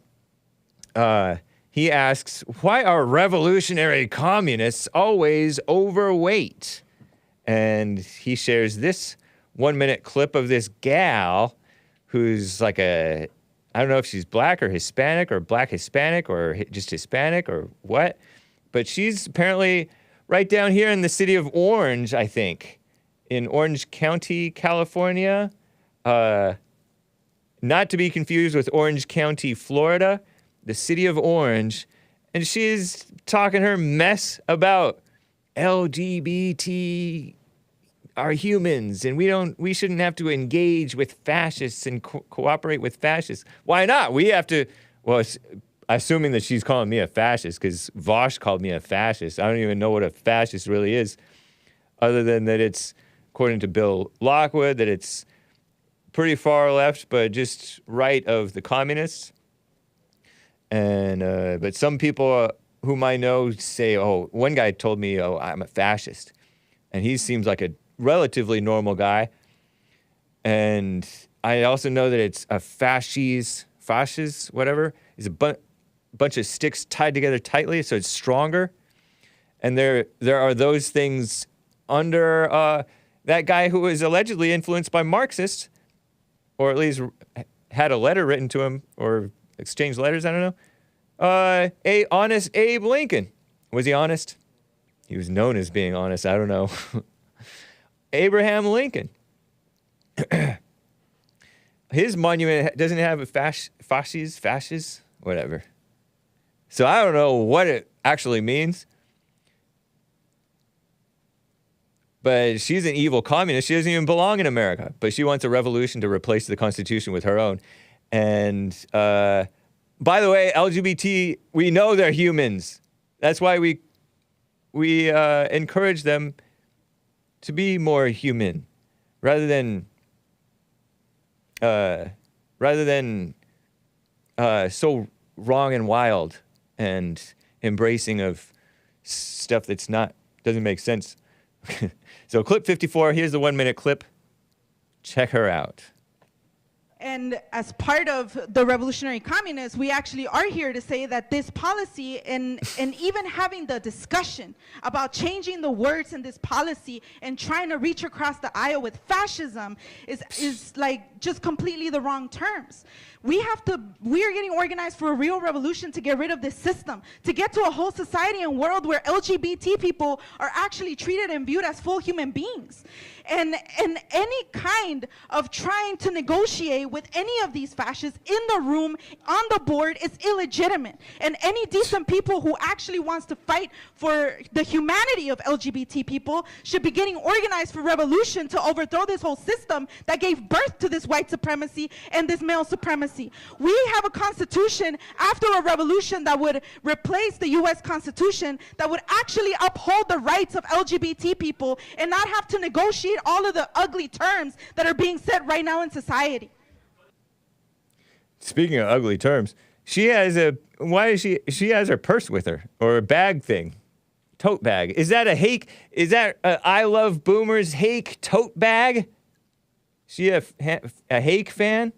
He asks, why are revolutionary communists always overweight? And he shares this 1-minute clip of this gal who's like I don't know if she's black or Hispanic or black Hispanic or just Hispanic or what, but she's apparently right down here in the city of Orange, I think, in Orange County, California. Not to be confused with Orange County, Florida, the city of Orange. And she's talking her mess about LGBT are humans, and we shouldn't have to engage with fascists and cooperate with fascists. Why not? We have to, well, assuming that she's calling me a fascist, because Vosh called me a fascist. I don't even know what a fascist really is, other than that it's, according to Bill Lockwood, that it's pretty far left, but just right of the communists. And, but some people whom I know say, one guy told me, I'm a fascist. And he seems like a relatively normal guy. And I also know that it's a fasces, whatever, is a bunch of sticks tied together tightly, so it's stronger. And there are those things under that guy who was allegedly influenced by Marxists, or at least had a letter written to him, or exchanged letters, I don't know. Honest Abe Lincoln. Was he honest? He was known as being honest, I don't know. Abraham Lincoln. His monument doesn't have a fasces, whatever. So I don't know what it actually means. But she's an evil communist. She doesn't even belong in America. But she wants a revolution to replace the Constitution with her own. And by the way, LGBT, we know they're humans. That's why we encourage them to be more human. rather than so wrong and wild and embracing of stuff that's doesn't make sense. So clip 54, here's the 1-minute clip. Check her out. And as part of the revolutionary communists, we actually are here to say that this policy and even having the discussion about changing the words in this policy and trying to reach across the aisle with fascism is like just completely the wrong terms. We are getting organized for a real revolution to get rid of this system, to get to a whole society and world where LGBT people are actually treated and viewed as full human beings. And any kind of trying to negotiate with any of these fascists in the room, on the board, is illegitimate. And any decent people who actually wants to fight for the humanity of LGBT people should be getting organized for revolution to overthrow this whole system that gave birth to this white supremacy and this male supremacy. We have a constitution after a revolution that would replace the US Constitution, that would actually uphold the rights of LGBT people and not have to negotiate all of the ugly terms that are being said right now in society. Speaking of ugly terms, she has her purse with her, or a bag thing, tote bag. Is that a Hake? Is that a I Love Boomers Hake tote bag? She a Hake fan?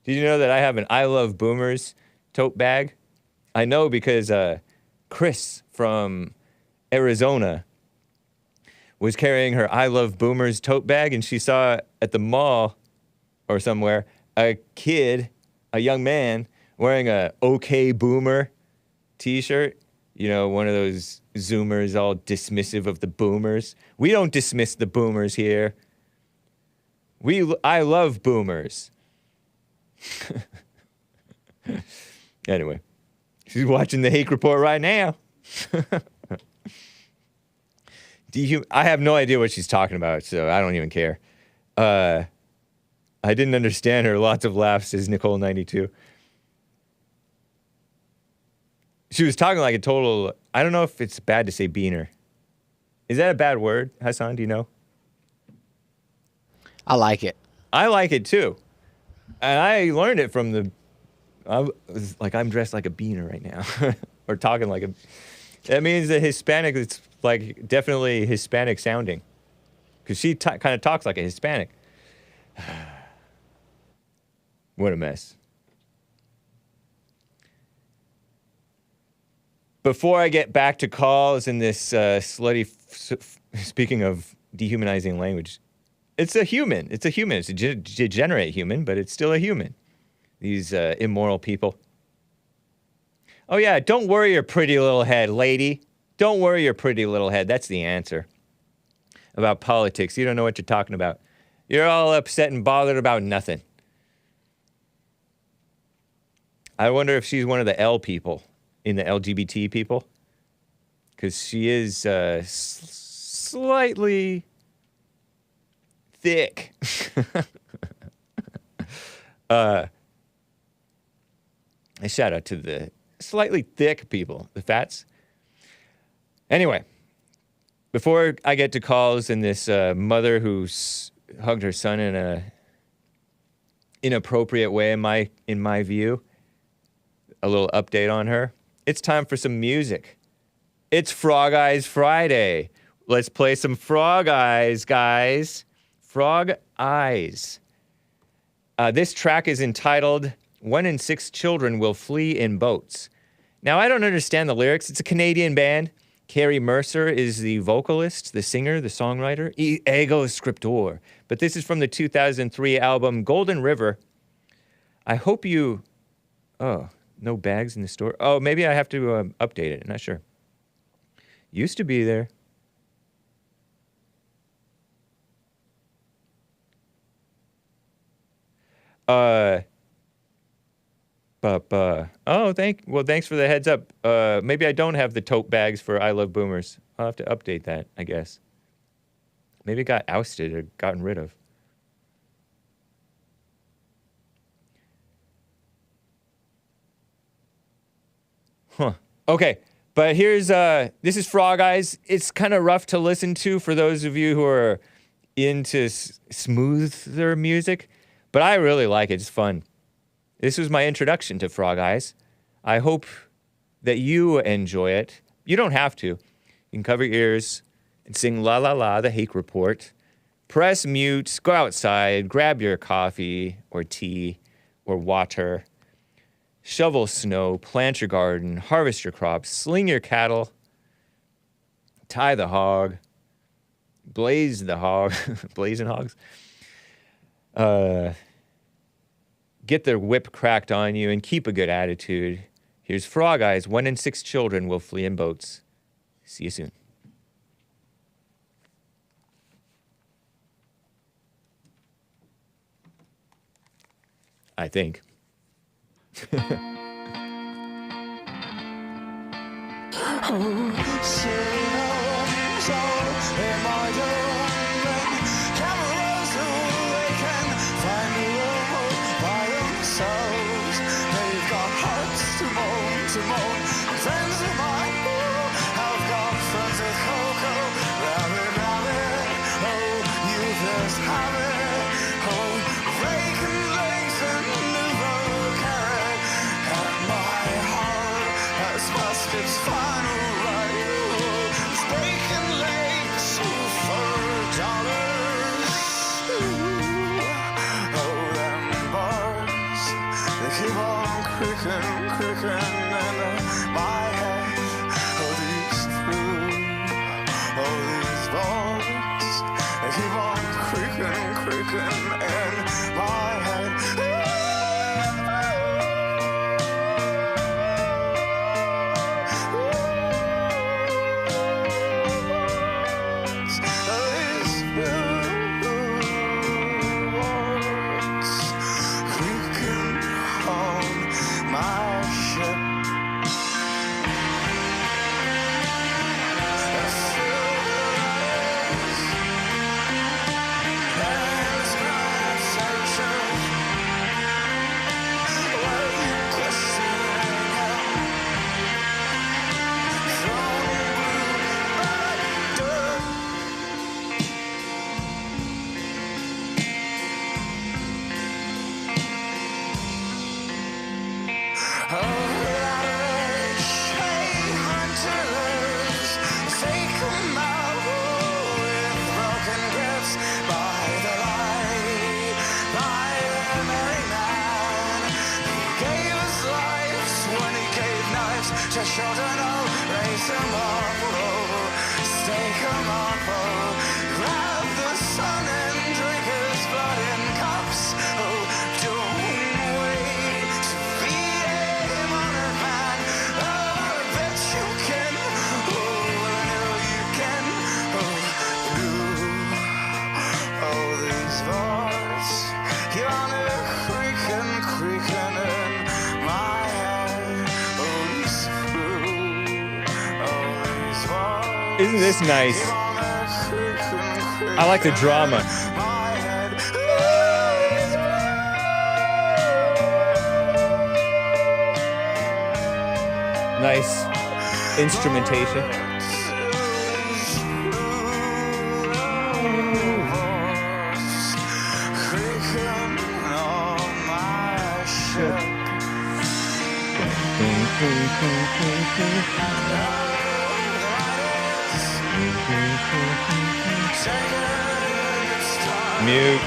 Did you know that I have an I Love Boomers tote bag? I know because Chris from Arizona was carrying her I Love Boomers tote bag, and she saw at the mall or somewhere a young man wearing a OK Boomer t-shirt. You know, one of those Zoomers all dismissive of the boomers. We don't dismiss the boomers here. I love boomers. Anyway, she's watching the Hake Report right now. I have no idea what she's talking about, so I don't even care. I didn't understand her. Lots of laughs, says Nicole92. She was talking like a total, I don't know if it's bad to say beaner. Is that a bad word, Hassan? Do you know? I like it. I like it too. And I learned it from I'm dressed like a beaner right now. Or talking like that means that Hispanic, it's like definitely Hispanic sounding. Because she kind of talks like a Hispanic. What a mess. Before I get back to calls and this speaking of dehumanizing language, it's a human. It's a human. It's a degenerate human, but it's still a human. These immoral people. Oh yeah, don't worry your pretty little head, lady. Don't worry your pretty little head. That's the answer. About politics. You don't know what you're talking about. You're all upset and bothered about nothing. I wonder if she's one of the L people in the LGBT people. Because she is slightly thick. A shout out to the slightly thick people, the fats. Anyway, before I get to calls and this mother who's hugged her son in a inappropriate way in my view, a little update on her. It's time for some music. It's Frog Eyes Friday. Let's play some Frog Eyes, guys. Frog Eyes. This track is entitled 1 in 6 Children Will Flee in Boats. Now, I don't understand the lyrics. It's a Canadian band. Carrie Mercer is the vocalist, the singer, the songwriter, ego scriptor. But this is from the 2003 album Golden River. I hope you... Oh, no bags in the store. Oh, maybe I have to update it. I'm not sure. Used to be there. Thanks for the heads up. Maybe I don't have the tote bags for I Love Boomers. I'll have to update that, I guess. Maybe it got ousted or gotten rid of. Huh. Okay, but here's, this is Frog Eyes. It's kind of rough to listen to for those of you who are into smoother music, but I really like it. It's fun. This was my introduction to Frog Eyes. I hope that you enjoy it. You don't have to. You can cover your ears and sing La La La, the Hake Report. Press mute, go outside, grab your coffee or tea or water. Shovel snow, plant your garden, harvest your crops, sling your cattle, tie the hog, blaze the hog, blazing hogs. Get the whip cracked on you and keep a good attitude. Here's Frog Eyes. 1 in 6 children will flee in boats. See you soon. I think. It's final right. It's breaking lakes for dollars. Oh, them bars, they keep on creaking in my head. Oh, these through, oh, these bars, they keep on creaking in my head. Isn't this nice? I like the drama. Nice instrumentation. Mute.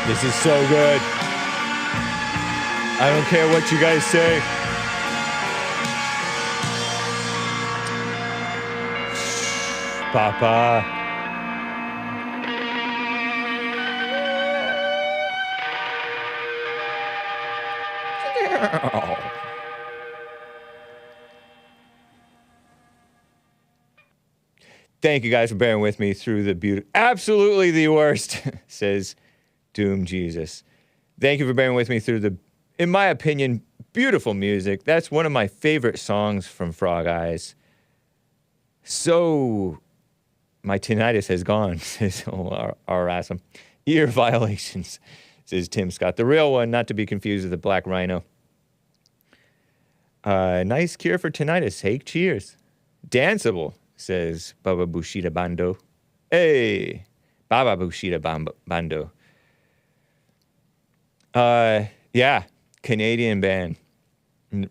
This is so good. I don't care what you guys say. Papa. Thank you guys for bearing with me through the absolutely the worst, says Doom Jesus. Thank you for bearing with me through the, in my opinion, beautiful music. That's one of my favorite songs from Frog Eyes. So, my tinnitus has gone, says awesome. Ear violations, says Tim Scott. The real one, not to be confused with the Black Rhino. Nice cure for tinnitus. Hake, cheers. Danceable, says Baba Bushida Bando. Hey, Baba Bushida Bando. Yeah, Canadian band.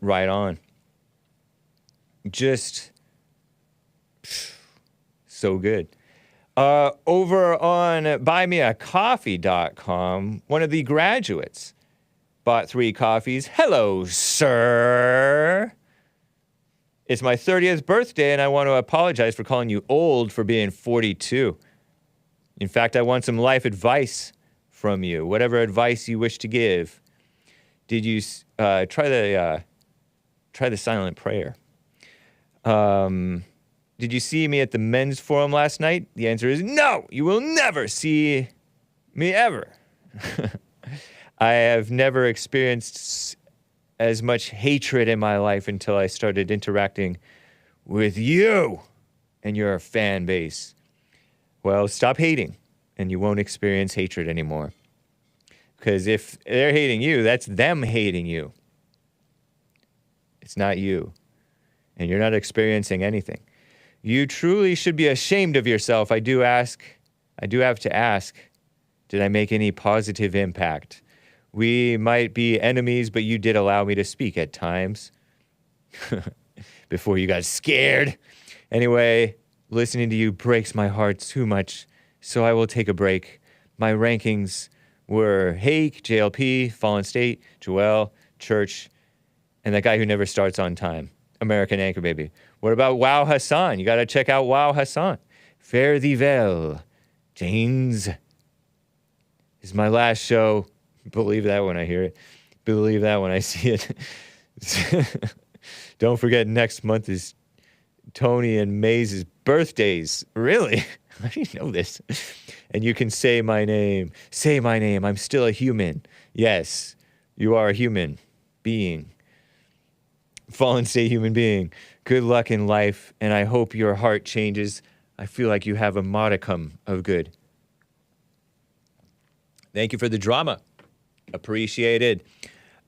Right on. Just so good. Over on buymeacoffee.com, one of the graduates bought 3 coffees. Hello, sir. It's my 30th birthday, and I want to apologize for calling you old for being 42. In fact, I want some life advice from you, whatever advice you wish to give. Did you try the silent prayer? Did you see me at the men's forum last night? The answer is no. You will never see me ever. I have never experienced as much hatred in my life until I started interacting with you and your fan base. Well, stop hating, and you won't experience hatred anymore. Because if they're hating you, that's them hating you. It's not you. And you're not experiencing anything. You truly should be ashamed of yourself. I do have to ask, did I make any positive impact? We might be enemies, but you did allow me to speak at times. Before you got scared. Anyway, listening to you breaks my heart too much, so I will take a break. My rankings were Hake, JLP, Fallen State, Joel, Church, and that guy who never starts on time. American Anchor Baby. What about Wow Hassan? You got to check out Wow Hassan. Fare thee well, Janes. This is my last show. Believe that when I hear it. Believe that when I see it. Don't forget, next month is Tony and Maze's birthdays. Really? I didn't know this. And you can say my name. Say my name. I'm still a human. Yes, you are a human being. Fallen state human being. Good luck in life, and I hope your heart changes. I feel like you have a modicum of good. Thank you for the drama. Appreciated.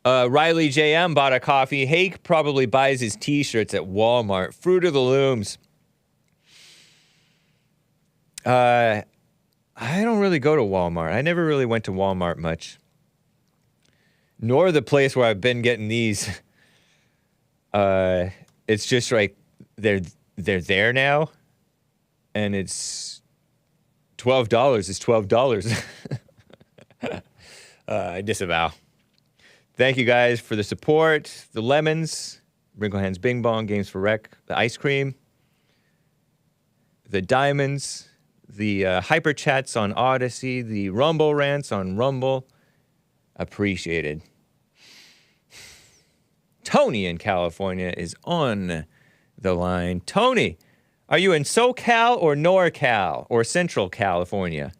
Riley JM bought a coffee. Hake probably buys his t-shirts at Walmart. Fruit of the Looms. I don't really go to Walmart. I never really went to Walmart much. Nor the place where I've been getting these. It's just like they're there now, and it's $12. It's $12. I disavow. Thank you guys for the support. The lemons, Wrinkle Hands Bing Bong, Games for Rec, the ice cream, the diamonds, the hyper chats on Odyssey, the Rumble rants on Rumble. Appreciated. Tony in California is on the line. Tony, are you in SoCal or NorCal or Central California?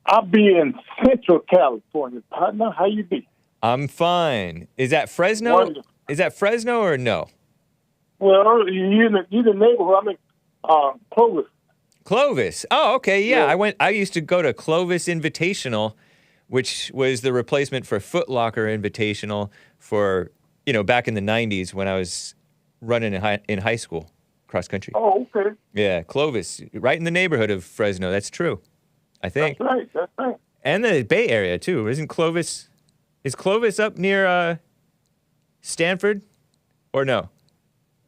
I'll be in Central California, partner. How you be? I'm fine. Is that Fresno? Wonderful. Is that Fresno or no? Well, you're the neighborhood. I'm in Clovis. Clovis. Oh, okay. Yeah, Yeah. I used to go to Clovis Invitational, which was the replacement for Foot Locker Invitational for, back in the 90s when I was running in high school, cross country. Oh, okay. Yeah, Clovis, right in the neighborhood of Fresno. That's true, I think. That's right. And the Bay Area, too. Is Clovis up near Stanford or no?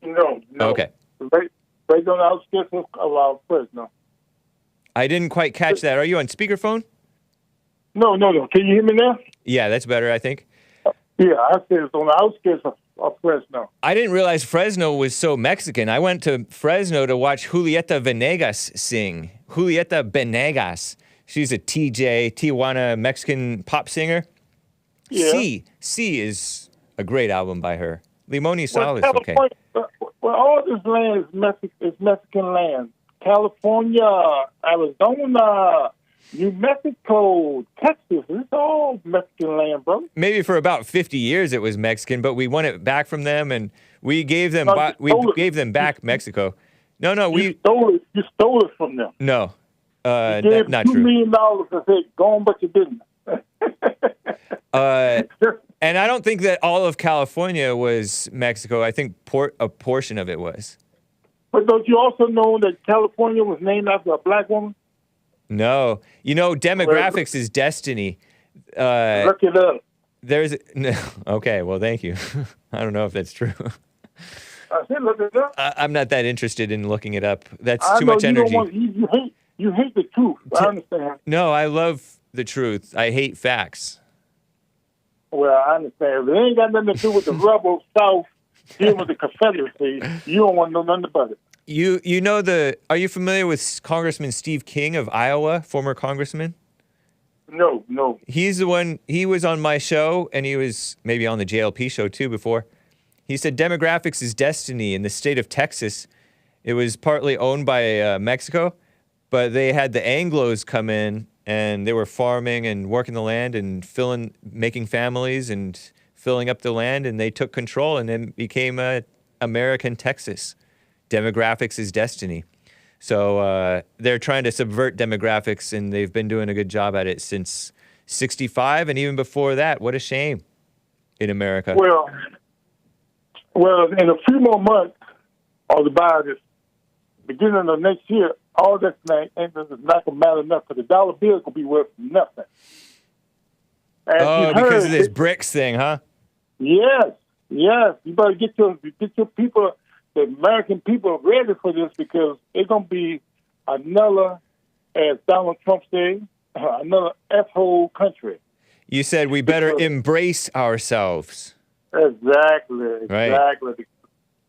No. Okay. Right on the outskirts of Fresno. I didn't quite catch that. Are you on speakerphone? No. Can you hear me now? Yeah, that's better, I think. Yeah, I said it's on the outskirts of Fresno. I didn't realize Fresno was so Mexican. I went to Fresno to watch Julieta Venegas sing. Julieta Venegas. She's a Tijuana Mexican pop singer. Yeah. C is a great album by her. Limón y Sal is okay. Well, all this land is Mexican land. California, Arizona, New Mexico, Texas, it's all Mexican land, bro. Maybe for about 50 years it was Mexican, but we won it back from them, and we gave them back Mexico. No, You stole it from them. No, You gave not $2 true. million and said, go on, but you didn't. And I don't think that all of California was Mexico. I think a portion of it was. But don't you also know that California was named after a black woman? No. You know, demographics is destiny. Look it up. Okay, well, thank you. I don't know if that's true. I said look it up. I'm not that interested in looking it up. That's I too know much you energy. Don't want, you hate the truth. I understand. No, I love the truth. I hate facts. Well, I understand. If it ain't got nothing to do with the rebel South dealing with the Confederacy, you don't want to know nothing about it. You know are you familiar with Congressman Steve King of Iowa, former congressman? No. He's the one, he was on my show, and he was maybe on the JLP show too before. He said demographics is destiny. In the state of Texas, it was partly owned by Mexico, but they had the Anglos come in, and they were farming and working the land and making families and filling up the land, and they took control and then became American Texas. Demographics is destiny. So they're trying to subvert demographics, and they've been doing a good job at it since 65, and even before that. What a shame in America. Well, in a few more months, or by the beginning of next year, all this thing ain't not going to matter enough, because the dollar bill will be worth nothing. And because of this BRICS thing, huh? Yes. You better get your people, the American people, ready for this, because it's going to be another, as Donald Trump said, another F-hole country. You said we better embrace ourselves. Exactly. Right.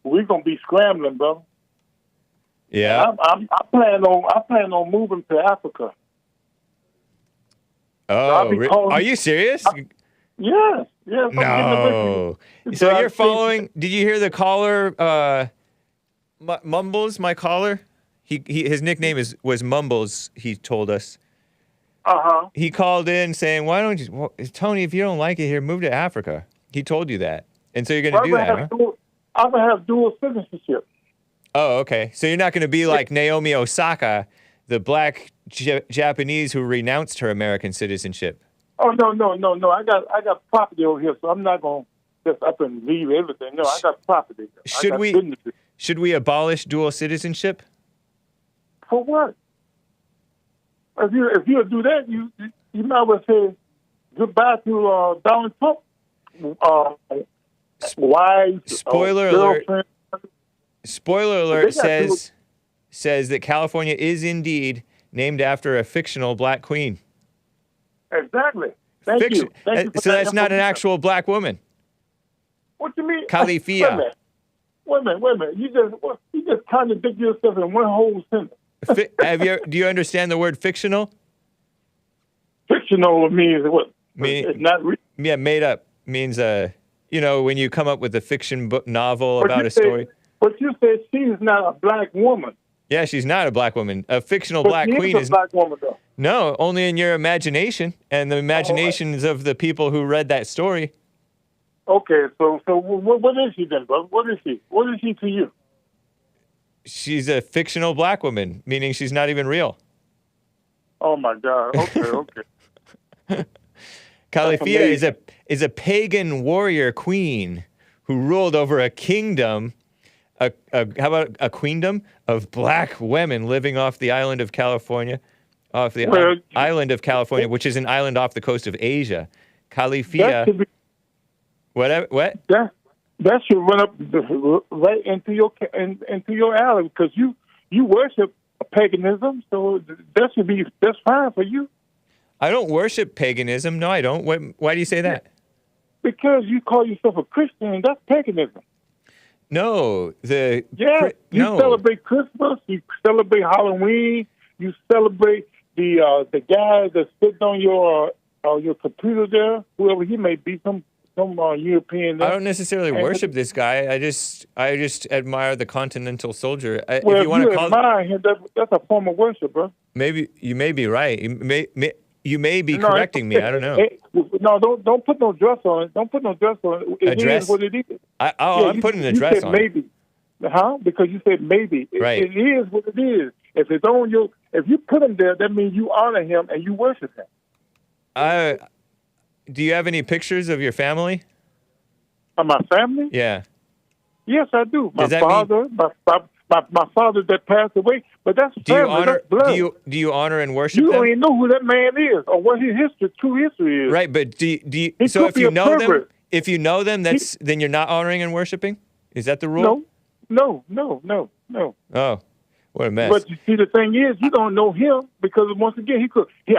We're going to be scrambling, bro. Yeah. I plan on moving to Africa. Oh, are you serious? Yes. No. So you're following? Did you hear the caller? Mumbles, my caller. His nickname was Mumbles. He told us. He called in saying, "Why don't you, Tony? If you don't like it here, move to Africa." He told you that, and so you're going to do that, huh? I'm going to have dual citizenship. Oh, okay. So you're not going to be like Naomi Osaka, the black Japanese who renounced her American citizenship. Oh, no. I got property over here, so I'm not going to just up and leave everything. No, I got property. Should we abolish dual citizenship? For what? If you do that, you might well say goodbye to Donald Trump. Wives. Spoiler alert says that California is indeed named after a fictional black queen. Exactly. Thank you. So that's not an actual black woman. What do you mean? Califia. Wait a minute. You just contradict yourself in one whole sentence. Do you understand the word fictional? Fictional means what? It's not real. Yeah, made up means when you come up with a fiction book novel about a story. But you said she's not a black woman. Yeah, she's not a black woman. A fictional black queen is a black woman, though. No, only in your imagination and the imaginations of the people who read that story. Okay, so what is she then, bro? What is she? What is she to you? She's a fictional black woman, meaning she's not even real. Oh my God. Okay. Califia is a pagan warrior queen who ruled over a kingdom. How about a queendom of black women living off the island of California, island of California, which is an island off the coast of Asia. Califia. What? That should run up right into your alley, because you worship paganism, so that's fine for you. I don't worship paganism. No, I don't. Why do you say that? Because you call yourself a Christian, and that's paganism. No, you celebrate Christmas, you celebrate Halloween, you celebrate the guy that's sitting on your computer there, whoever he may be, some some European. I don't necessarily worship this guy. I just admire the Continental Soldier. Well, if you want to call admire him, that's a form of worship, bro. Maybe you may be right. You may be correcting me. I don't know. No, don't put no dress on it. Don't put no dress on it. It is what it is. I'm putting a dress on. Maybe, because you said maybe. Right. It is what it is. If it's on you, if you put him there, that means you honor him and you worship him. Do you have any pictures of your family? Of my family? Yeah. Yes, I do. My father, my father that passed away, but that's family. Do you honor? That's blood. Do you honor and worship You them? don't even know who that man is or what his true history is. Right, but do you so if you know them, then you're not honoring and worshiping? Is that the rule? No. Oh, what a mess! But you see, the thing is, you don't know him because once again,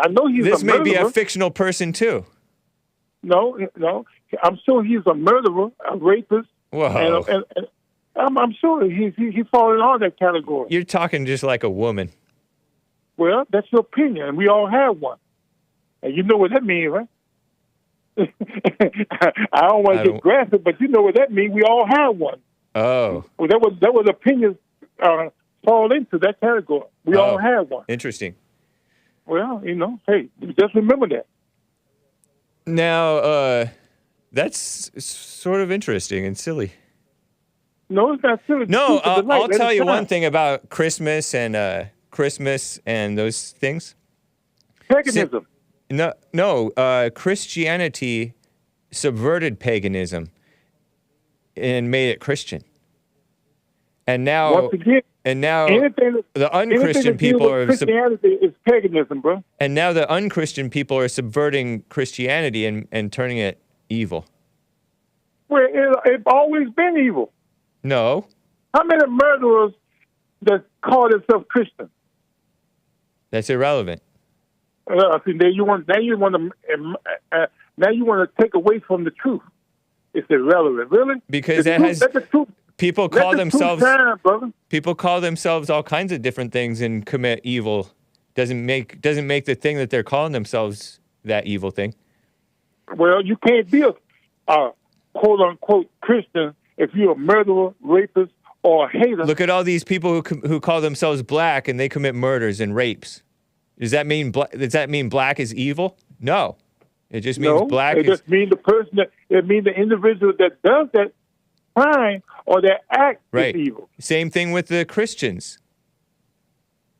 I know he's This a may murderer. be a fictional person too. No, I'm sure he's a murderer, a rapist. Whoa. And I'm sure he falls in all that category. You're talking just like a woman. Well, that's your opinion, and we all have one. And you know what that means, right? I don't want to get graphic, but you know what that means. We all have one. Oh. Well, that was opinions fall into that category. We all have one. Interesting. Well, hey, just remember that. Now, that's sort of interesting and silly. No, it's not silly. No, I'll tell you one thing about Christmas and those things. Paganism. No, Christianity subverted paganism and made it Christian. And now, once again, the unchristian people are Christianity is paganism, bro. And now the unchristian people are subverting Christianity and turning it evil. Well, it's always been evil. No. How many murderers that call themselves Christian? That's irrelevant. See, now you want to take away from the truth. It's irrelevant, really. Because people call themselves all kinds of different things and commit evil. Doesn't make the thing that they're calling themselves that evil thing. Well, you can't be a quote unquote Christian if you're a murderer, rapist, or a hater. Look at all these people who call themselves black and they commit murders and rapes. Does that mean black is evil? No, it just means black. It just means the person it means the individual that does that crime or that act is evil. Same thing with the Christians.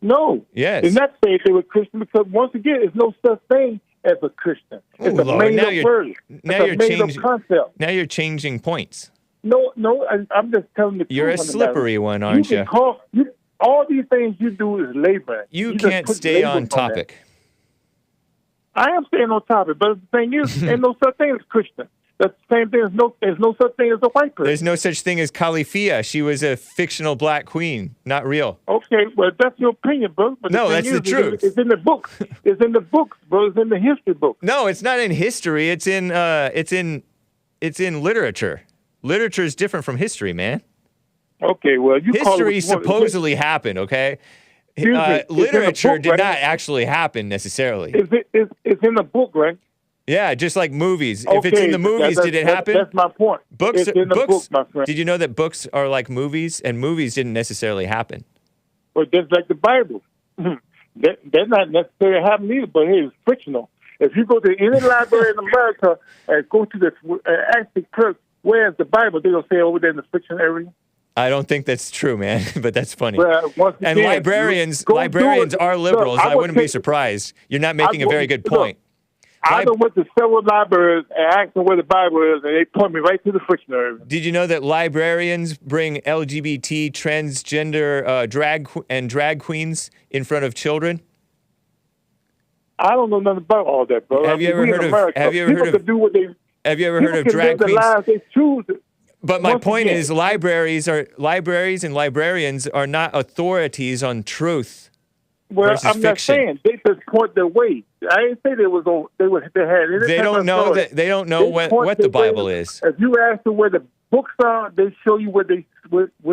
No. Yes. In that same thing with Christian, because once again, there's no such thing as a Christian. It's a made-up word. Now you're changing concept. Now you're changing points. No, I'm just telling the truth. You're a slippery one, aren't you? All these things you do is laboring. You can't stay on topic. I am staying on topic, but the thing is, ain't no such thing as Christian. That's the same thing. There's no such thing as a white person. There's no such thing as Califia. She was a fictional black queen, not real. Okay, well, that's your opinion, bro. But that's the truth. It's in the book. It's in the books, bro. It's in the history book. No, it's not in history. It's in literature. Literature is different from history, man. Okay, well, history supposedly happened. Okay, literature did not actually happen necessarily. It's in the book, right? Yeah, just like movies. If it's in the movies, did it happen? That's my point. Books, it's in the book, my friend. Did you know that books are like movies, and movies didn't necessarily happen? Well, just like the Bible, they're not necessarily happening either. But hey, it's fictional. If you go to any library in America and go to the ask the clerk, where's the Bible? They'll say over there in the fiction area. I don't think that's true, man, but that's funny. Well, and librarians are liberals. I wouldn't be surprised. You're not making a very good point. I went to several libraries and asked them where the Bible is, and they point me right to the fiction area. Did you know that librarians bring LGBT, transgender, drag queens in front of children? I don't know nothing about all that, bro. Have you ever heard of drag queens? They choose it. But my point is, libraries and librarians are not authorities on truth. Well, versus I'm not fiction. saying they just point their way. I didn't say they had. They don't know that. They don't know what the Bible is. If you ask them where the books are, they show you where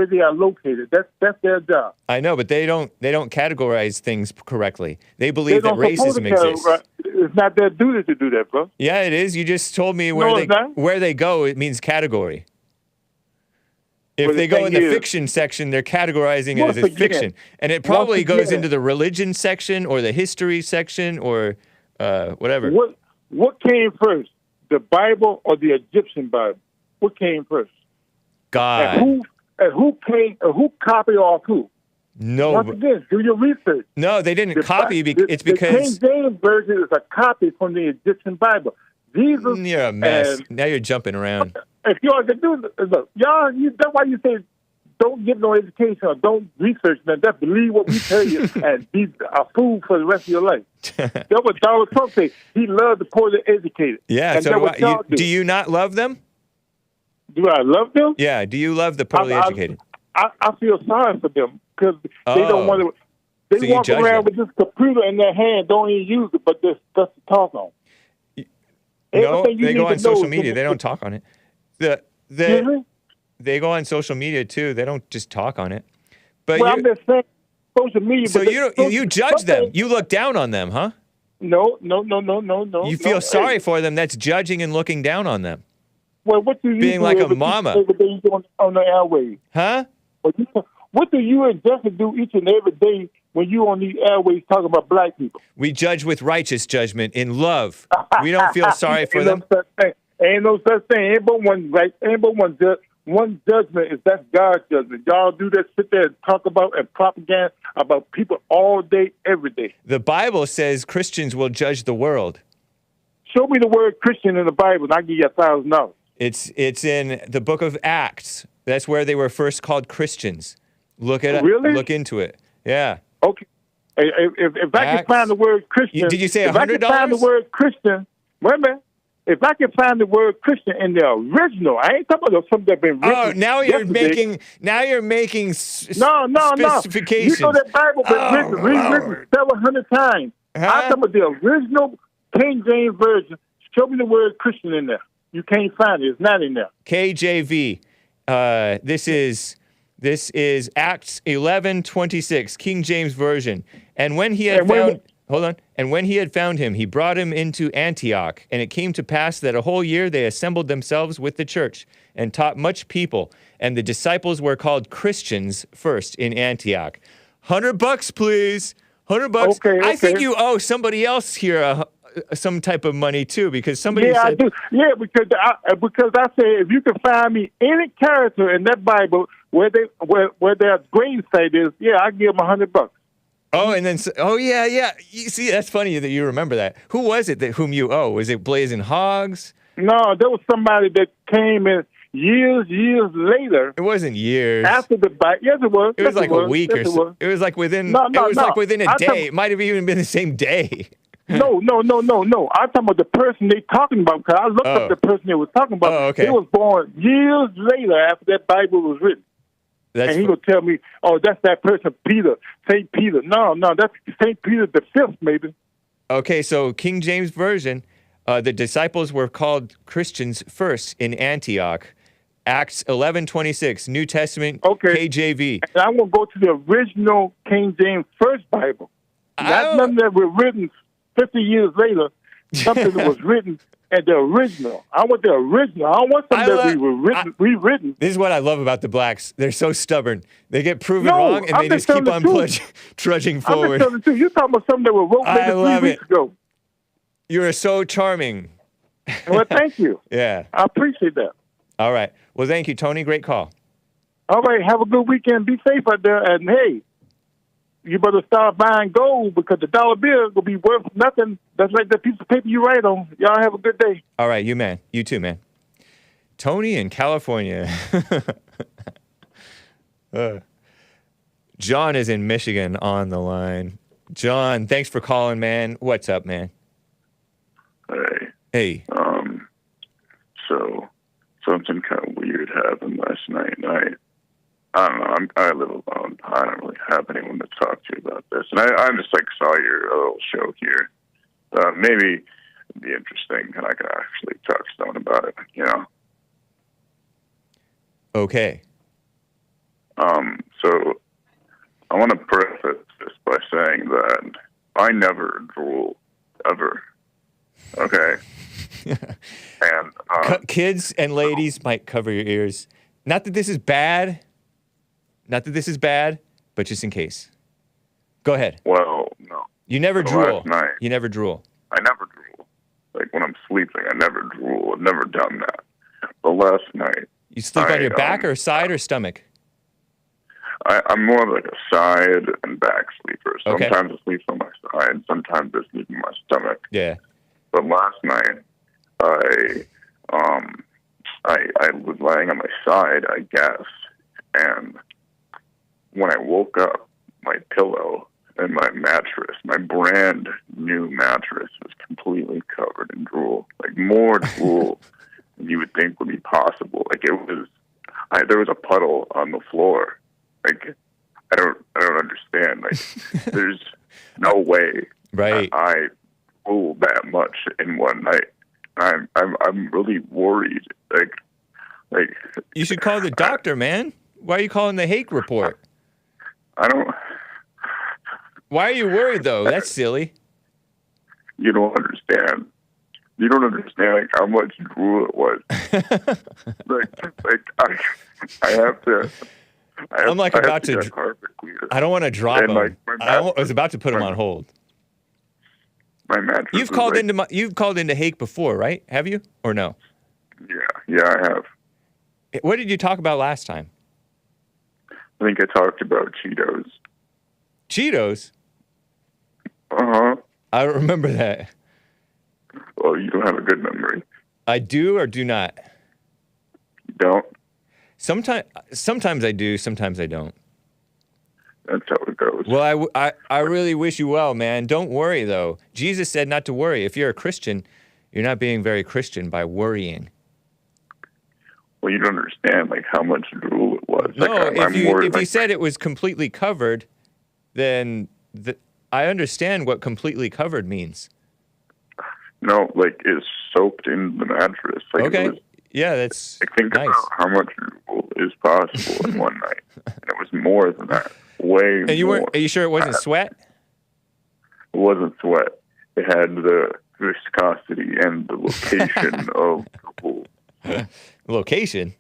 they are located. That's their job. I know, but they don't categorize things correctly. They believe that racism exists. It's not their duty to do that, bro. Yeah, it is. You just told me where they go. It means category. If they go in the fiction section, they're categorizing it as fiction. And it probably goes into the religion section or the history section or whatever. What came first, the Bible or the Egyptian Bible? What came first? God. And who copied off who? No. Once again, do your research. No, they didn't copy. It's because... The King James Version is a copy from the Egyptian Bible. Jesus... You're a mess. Now you're jumping around. If y'all can do look, y'all, that's why you say don't get no education or don't research, man. Just believe what we tell you and be a fool for the rest of your life. That's what Donald Trump said. He loved the poorly educated. Yeah, and so do you not love them? Do I love them? Yeah, do you love the poorly educated? I feel sorry for them because they don't want to. They walk around with this computer in their hand, don't even use it, but just to talk on. No, they go on social media. They don't talk on it. They go on social media too. They don't just talk on it. But I'm just saying social media. So you judge them. You look down on them, huh? No. You feel sorry for them. That's judging and looking down on them. Well, what do you being do like a mama? Every day on the airways? Huh? What do you and Jesse do each and every day when you on the airways talking about black people? We judge with righteous judgment in love. We don't feel sorry for them. Ain't no such thing. Ain't but one right. Ain't but one judgment. Is that's God's judgment. Y'all do that, sit there and talk about and propaganda about people all day, every day. The Bible says Christians will judge the world. Show me the word Christian in the Bible, and I'll give you $1,000. It's in the book of Acts. That's where they were first called Christians. Look it up. Really? Look into it. Yeah. Okay. If I can find the word Christian, did you say $100? If I can find the word Christian, wait a minute. If I can find the word Christian in the original, I ain't talking about something that's been written. Oh, now you're making specifications. You know that Bible been rewritten several hundred times. Huh? I'm talking about the original King James Version. Show me the word Christian in there. You can't find it. It's not in there. KJV. This is Acts 11:26, King James Version. And when he had found... Hold on. And when he had found him, he brought him into Antioch. And it came to pass that a whole year they assembled themselves with the church and taught much people. And the disciples were called Christians first in Antioch. $100, please. $100. Okay. I think you owe somebody else here some type of money too, because somebody said... I do. Yeah, because I say if you can find me any character in that Bible where their grave site is, I give them $100. Oh, and then, yeah. You see, that's funny that you remember that. Who was it whom you owe? Was it Blazing Hogs? No, there was somebody that came in years later. It wasn't years. After the Bible. Yes, it was. It was like a week or so. It was like within. Like within a day. It might have even been the same day. No. I'm talking about the person they talking about. Because I looked up the person they was talking about. Oh, okay. He was born years later after that Bible was written. And he would tell me, "Oh, that's that person, Peter, Saint Peter." No, that's Saint Peter the Fifth, maybe. Okay, so King James Version, the disciples were called Christians first in Antioch. Acts 11:26, New Testament, KJV. And I'm gonna go to the original King James First Bible. Not nothing that was written 50 years later. Something that was written. And the original. I want the original. I don't want something that was rewritten. This is what I love about the blacks. They're so stubborn. They get proven wrong, and they just keep on trudging forward. I'm just telling you talking about something that was wrote maybe 3 weeks ago. You're so charming. Well, thank you. Yeah. I appreciate that. All right. Well, thank you, Tony. Great call. All right. Have a good weekend. Be safe out there. And, hey, you better start buying gold because the dollar bill will be worth nothing. That's like that piece of paper you write on. Y'all have a good day. All right, you too, man. Tony in California. John is in Michigan on the line. John, thanks for calling, man. What's up, man? Hey. So something kind of weird happened last night. I don't know. I live alone. I don't really have anyone to talk to about this. And I just like saw your little show here. Maybe it'd be interesting, and I could actually talk to someone about it. You know. Okay. So I want to preface this by saying that I never drool ever. Okay. And kids and ladies might cover your ears. Not that this is bad. Not that this is bad, but just in case. Go ahead. Well, no. You never So drool. last night, You never drool. I never drool. Like when I'm sleeping, I never drool. I've never done that. But last night, You sleep on your back or side or stomach? I'm more of like a side and back sleeper. Okay. Sometimes I sleep on my side, sometimes I sleep in my stomach. Yeah. But last night, I was lying on my side, I guess, and when I woke up, my pillow and my mattress, my brand new mattress, was completely covered in drool. Like more drool than you would think would be possible. Like it was, there was a puddle on the floor. Like I don't understand. Like there's no way right. I drooled that much in one night. I'm really worried. Like you should call the doctor, man. Why are you calling the Hake report? I don't. Why are you worried though? That's silly. You don't understand. You don't understand like how much drool it was. I have to. I'm like about to. I don't want to drop him. Like, I was about to put him on hold. My mattress. You've called into Hake before, right? Have you or no? Yeah, I have. What did you talk about last time? I think I talked about Cheetos. Cheetos? Uh-huh. I don't remember that. Well, you don't have a good memory. I do or do not? You don't? Sometimes I do, sometimes I don't. That's how it goes. Well, I really wish you well, man. Don't worry, though. Jesus said not to worry. If you're a Christian, you're not being very Christian by worrying. Well, you don't understand, like, how much drool it was. No, like, if you said it was completely covered, then I understand what completely covered means. No, like, it's soaked in the mattress. Like, okay. Yeah, that's think nice. About how much drool is possible in one night. And it was more than that. Way and you more. Are you sure it wasn't sweat? It wasn't sweat. It had the viscosity and the location of the pool. Location?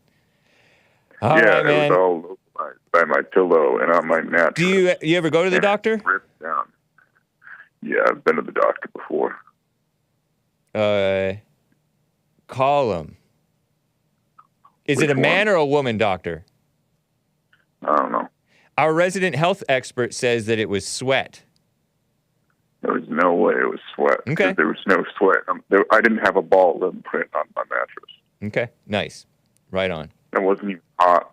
Yeah, right, man. It was all localized by my pillow and on my mattress. Do you ever go to the doctor? Ripped down. Yeah, I've been to the doctor before. Call him. Is it a man or a woman doctor? I don't know. Our resident health expert says that it was sweat. There was no way it was sweat. Okay. There was no sweat. I didn't have a ball imprint on my mattress. Okay, nice. Right on. It wasn't even hot.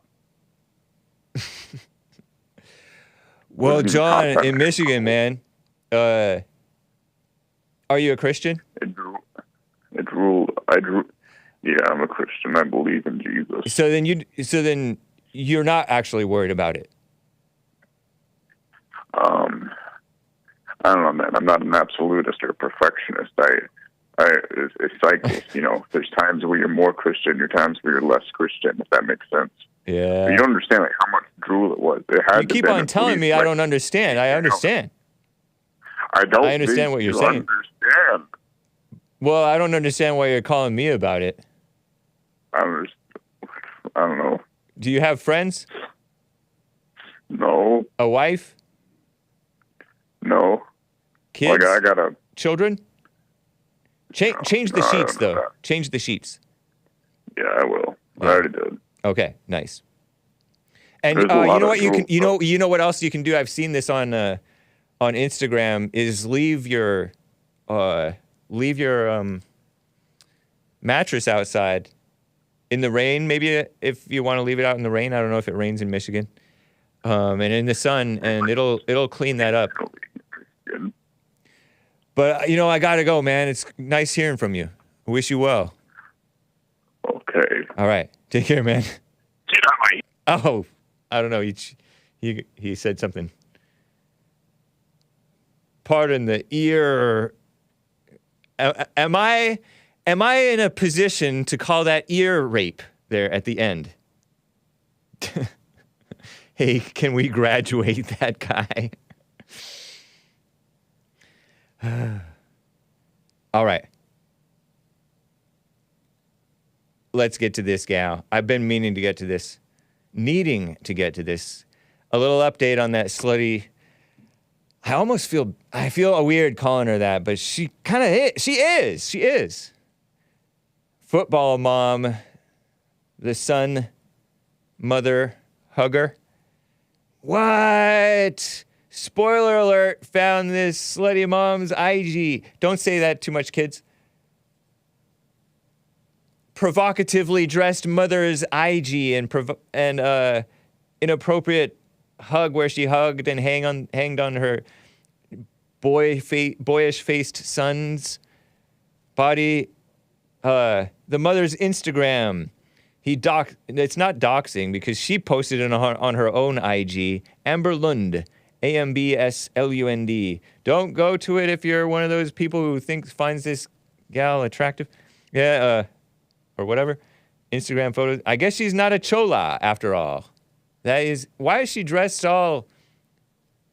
Well, John, in Michigan, man, are you a Christian? It drooled. Yeah, I'm a Christian. I believe in Jesus. So then you're not actually worried about it. I don't know, man. I'm not an absolutist or a perfectionist. It cycles. You know, there's times where you're more Christian, there's times where you're less Christian. If that makes sense. Yeah. But you don't understand like how much drool it was. You keep on telling me I don't understand. I understand. I don't. I understand what you're saying. Understand. Well, I don't understand why you're calling me about it. I don't know. Do you have friends? No. A wife? No. Kids? I got children? Change the sheets, though. Change the sheets. Yeah, I will. Yeah. I already did. Okay, nice. And you know what you can you know what else you can do? I've seen this on Instagram is leave your mattress outside in the rain, maybe if you want to leave it out in the rain. I don't know if it rains in Michigan. And in the sun, and it'll clean that up. But I gotta go, man. It's nice hearing from you. I wish you well. Okay. All right. Take care, man. Oh, I don't know. He said something. Pardon the ear. Am I in a position to call that ear rape there at the end? Hey, can we graduate that guy? All right. Let's get to this gal. I've been meaning to get to this. Needing to get to this. A little update on that slutty. I feel weird calling her that, but she kind of is. She is. Football mom, the son, mother, hugger. What? Spoiler alert, found this slutty mom's IG. Don't say that too much, kids. Provocatively dressed mother's IG and inappropriate hug where she hugged and hanged on her boyish-faced son's body. The mother's Instagram. It's not doxing because she posted it on her own IG. Amber Lund, AMBSLUND. Don't go to it if you're one of those people who finds this gal attractive. Yeah, or whatever. Instagram photos. I guess she's not a chola after all. Why is she dressed all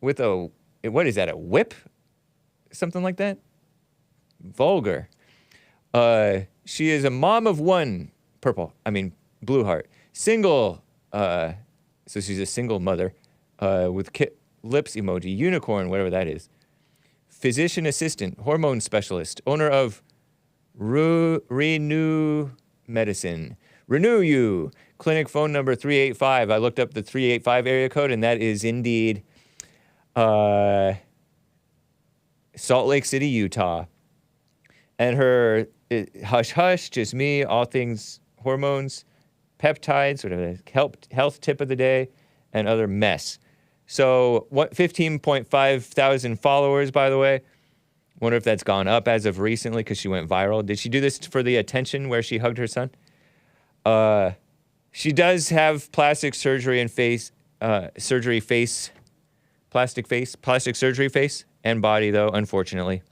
with what is that, a whip? Something like that? Vulgar. She is a mom of one, blue heart. Single, so she's a single mother, with lips emoji, unicorn, whatever that is. Physician assistant, hormone specialist, owner of Renew Medicine. Renew You. Clinic phone number 385. I looked up the 385 area code, and that is indeed Salt Lake City, Utah. And her hush hush, just me, all things hormones, peptides, whatever, health tip of the day, and other mess. So 15.5 thousand followers, by the way. Wonder if that's gone up as of recently because she went viral. Did she do this for the attention where she hugged her son? She does have plastic surgery and plastic surgery face and body, though, unfortunately.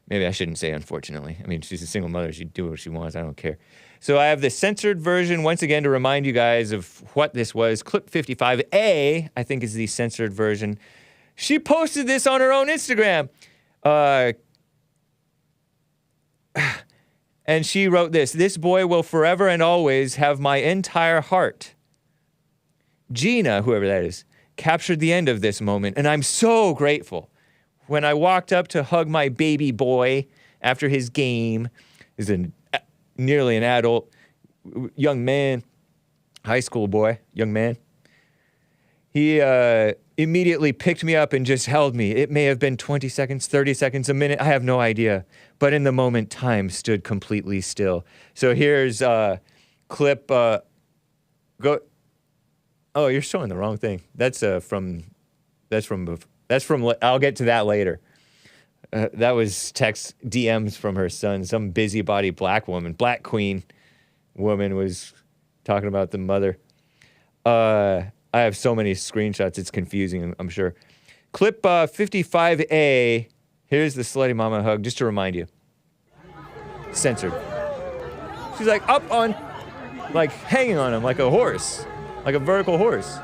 Maybe I shouldn't say unfortunately. I mean, she's a single mother. She do what she wants. I don't care. So I have the censored version, once again, to remind you guys of what this was. Clip 55A, I think, is the censored version. She posted this on her own Instagram. And she wrote this. This boy will forever and always have my entire heart. Gina, whoever that is, captured the end of this moment, and I'm so grateful. When I walked up to hug my baby boy after his game, is nearly an adult young man, high school boy, young man. He immediately picked me up and just held me. It may have been 20 seconds, 30 seconds, a minute. I have no idea. But in the moment, time stood completely still. So here's clip. Go. Oh, you're showing the wrong thing. That's from. I'll get to that later. That was text DMs from her son. Some busybody black queen woman was talking about the mother. I have so many screenshots, it's confusing, I'm sure. Clip 55A. Here's the slutty mama hug, just to remind you. Censored. She's like up on, like hanging on him like a horse, like a vertical horse.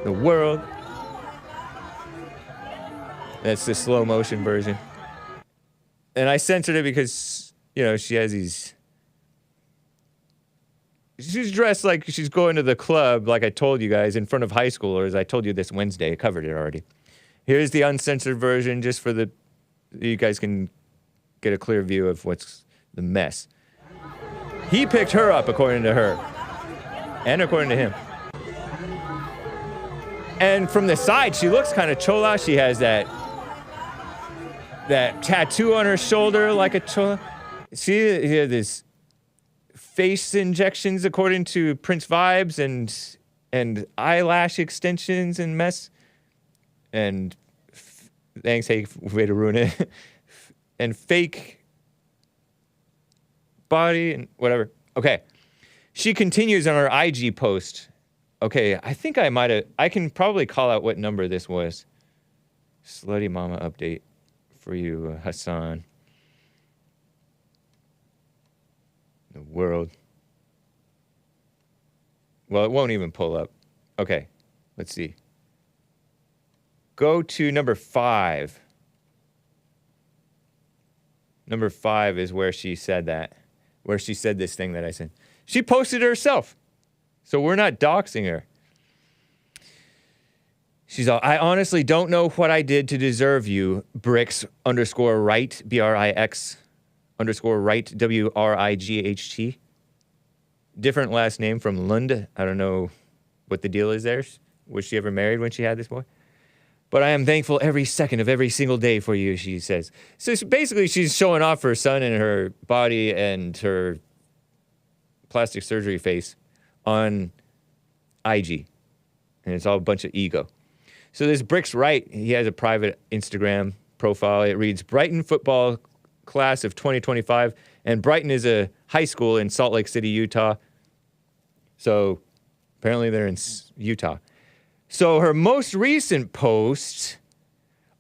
The world. That's the slow motion version. And I censored it because, she has these... She's dressed like she's going to the club, like I told you guys, in front of high schoolers. I told you this Wednesday. I covered it already. Here's the uncensored version, just for you guys can get a clear view of what's the mess. He picked her up, according to her. And according to him. And from the side, she looks kind of chola. She has that tattoo on her shoulder like a chola. See, here, this... face injections according to Prince Vibes and eyelash extensions and mess. And thanks, Hake, way to ruin it. And fake body and whatever. Okay. She continues on her IG post. Okay, I think I might have. I can probably call out what number this was. Slutty Mama update for you, Hassan. The world. Well, it won't even pull up. Okay, let's see. Go to number 5. Number 5 is where she said that. Where she said this thing that I said. She posted it herself. So we're not doxing her. She's all, I honestly don't know what I did to deserve you, Brix_right, BRIX_right, WRIGHT. Different last name from Lund. I don't know what the deal is there. Was she ever married when she had this boy? But I am thankful every second of every single day for you, she says. So basically, she's showing off her son and her body and her plastic surgery face on IG. And it's all a bunch of ego. So this Brix Wright, he has a private Instagram profile. It reads, Brighton football class of 2025. And Brighton is a high school in Salt Lake City, Utah. So apparently they're in Utah. So her most recent post,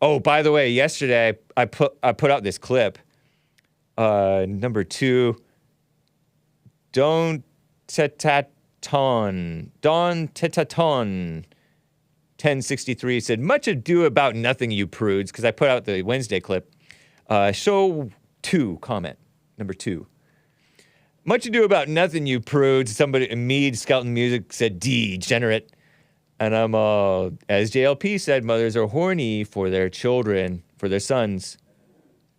oh, by the way, yesterday I put out this clip. Number 2, Don Tetaton 1063 said, much ado about nothing, you prudes, because I put out the Wednesday clip. Show 2 comment, number 2. Much ado about nothing, you prudes. Somebody, Mead, Skelton Music said, degenerate. And I'm all, as JLP said, mothers are horny for their children, for their sons.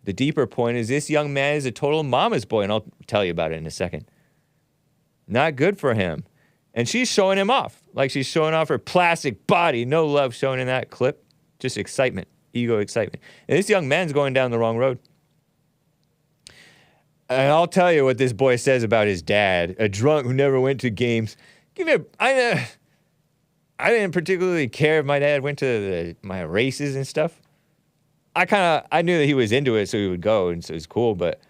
The deeper point is this young man is a total mama's boy, and I'll tell you about it in a second. Not good for him. And she's showing him off. Like she's showing off her plastic body. No love shown in that clip. Just excitement. Ego excitement. And this young man's going down the wrong road. And I'll tell you what this boy says about his dad. A drunk who never went to games. I didn't particularly care if my dad went to my races and stuff. I knew that he was into it, so he would go, and so it's cool, but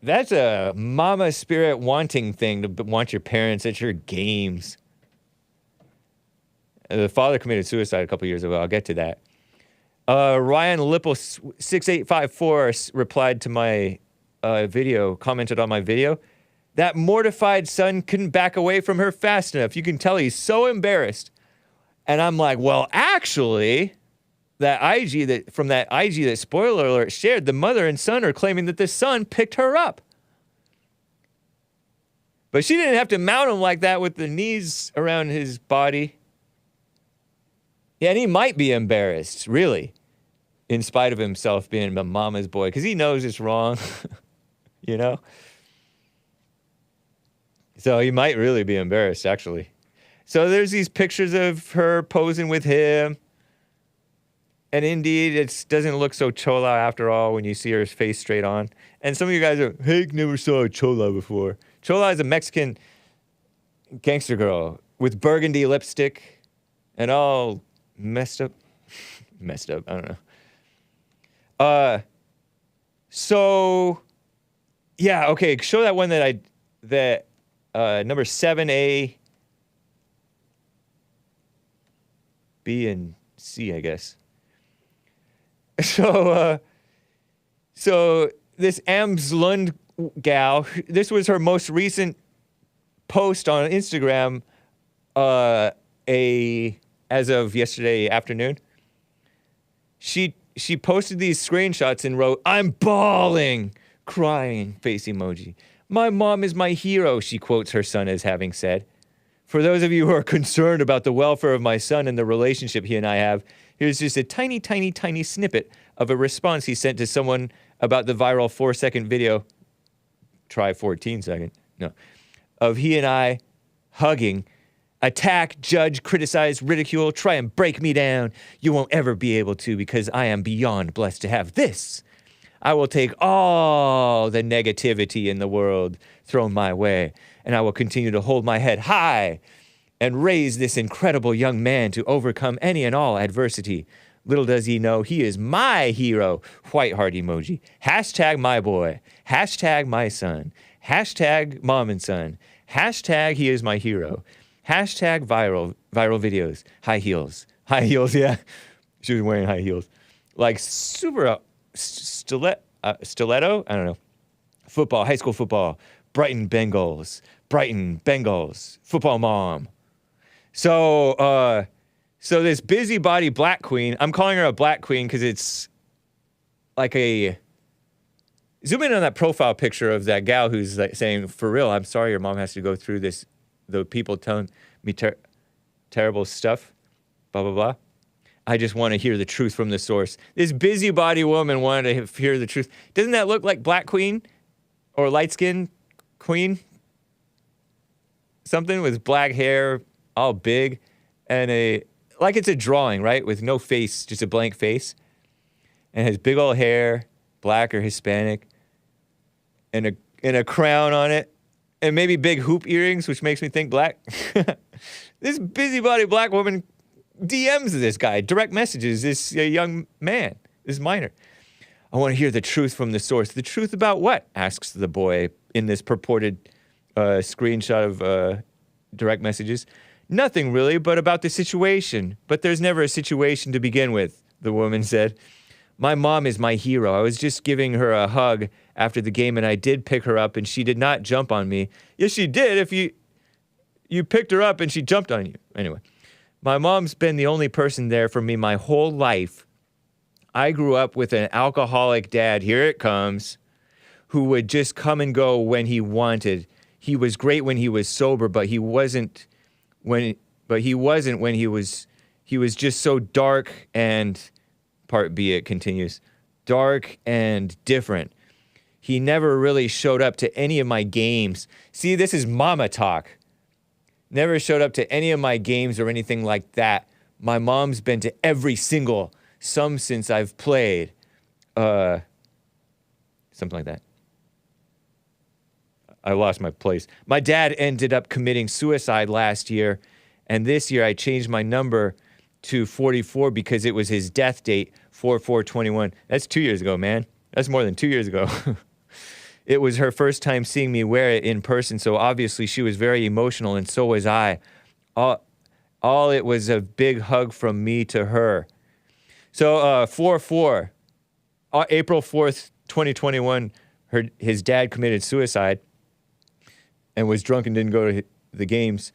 that's a mama spirit wanting thing, to want your parents at your games. The father committed suicide a couple years ago. I'll get to that. Ryan Lipple6854 replied to my video, commented on my video. That mortified son couldn't back away from her fast enough. You can tell he's so embarrassed. And I'm like, well, actually, that IG that spoiler alert shared, the mother and son are claiming that the son picked her up. But she didn't have to mount him like that with the knees around his body. Yeah, and he might be embarrassed, really, in spite of himself being a mama's boy, because he knows it's wrong, you know? So he might really be embarrassed, actually. So there's these pictures of her posing with him. And indeed, it doesn't look so chola after all when you see her face straight on. And some of you guys are, Hake never saw a chola before. Chola is a Mexican gangster girl with burgundy lipstick and all messed up. Messed up, I don't know. So, yeah, okay, show that one that number 7A, B, and C, I guess. So this Amslund gal, this was her most recent post on Instagram, as of yesterday afternoon. She posted these screenshots and wrote, I'm bawling, crying, face emoji. My mom is my hero, she quotes her son as having said. For those of you who are concerned about the welfare of my son and the relationship he and I have, here's just a tiny, tiny, tiny snippet of a response he sent to someone about the viral 4-second video, try 14-second, no, of he and I hugging, attack, judge, criticize, ridicule, try and break me down. You won't ever be able to because I am beyond blessed to have this. I will take all the negativity in the world thrown my way, and I will continue to hold my head high and raise this incredible young man to overcome any and all adversity. Little does he know, he is my hero. White heart emoji. Hashtag my boy. Hashtag my son. Hashtag mom and son. Hashtag he is my hero. Hashtag viral videos. High heels. High heels, yeah. She was wearing high heels. Like super stiletto? I don't know. Football, high school football. Brighton Bengals. Football mom. So this busybody black queen, I'm calling her a black queen because it's like a... Zoom in on that profile picture of that gal who's like saying, for real, I'm sorry your mom has to go through this, the people telling me terrible stuff, blah, blah, blah. I just want to hear the truth from the source. This busybody woman wanted to hear the truth. Doesn't that look like black queen or light-skinned queen? Something with black hair, all big, and like it's a drawing, right? With no face, just a blank face. And has big old hair, black or Hispanic, and a crown on it, and maybe big hoop earrings, which makes me think black. This busybody black woman DMs this guy, direct messages this young man, this minor. I want to hear the truth from the source. The truth about what? Asks the boy in this purported screenshot of direct messages. Nothing really, but about the situation. But there's never a situation to begin with, the woman said. My mom is my hero. I was just giving her a hug after the game, and I did pick her up, and she did not jump on me. Yes, she did. If you picked her up and she jumped on you. Anyway, my mom's been the only person there for me my whole life. I grew up with an alcoholic dad, here it comes, who would just come and go when he wanted. He was great when he was sober, but he wasn't when he was just so dark and, part B it continues, dark and different. He never really showed up to any of my games. See, this is mama talk. Never showed up to any of my games or anything like that. My mom's been to every single, some since I've played. Something like that. I lost my place. My dad ended up committing suicide last year, and this year I changed my number to 44 because it was his death date, 4/4/21. That's 2 years ago, man. That's more than 2 years ago. It was her first time seeing me wear it in person, so obviously she was very emotional, and so was I. All it was a big hug from me to her. So 4/4, April 4th, 2021, his dad committed suicide and was drunk and didn't go to the games.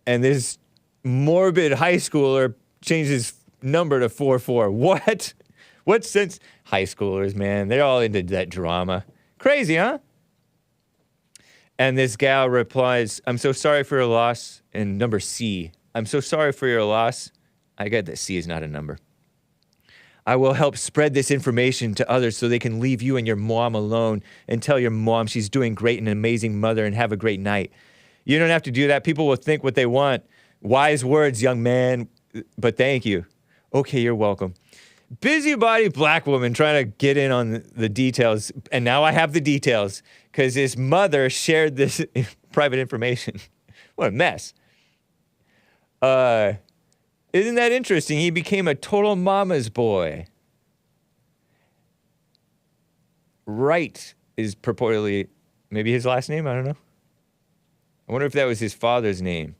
And this morbid high schooler changed his number to 4/4. What? What sense? High schoolers, man, they're all into that drama. Crazy, huh? And this gal replies, I'm so sorry for your loss. And number C, I'm so sorry for your loss. I get that C is not a number. I will help spread this information to others so they can leave you and your mom alone and tell your mom she's doing great and an amazing mother and have a great night. You don't have to do that. People will think what they want. Wise words, young man, but thank you. Okay, you're welcome. Busybody black woman trying to get in on the details, and now I have the details because his mother shared this private information. What a mess. Isn't that interesting? He became a total mama's boy. Wright is purportedly maybe his last name. I don't know. I wonder if that was his father's name.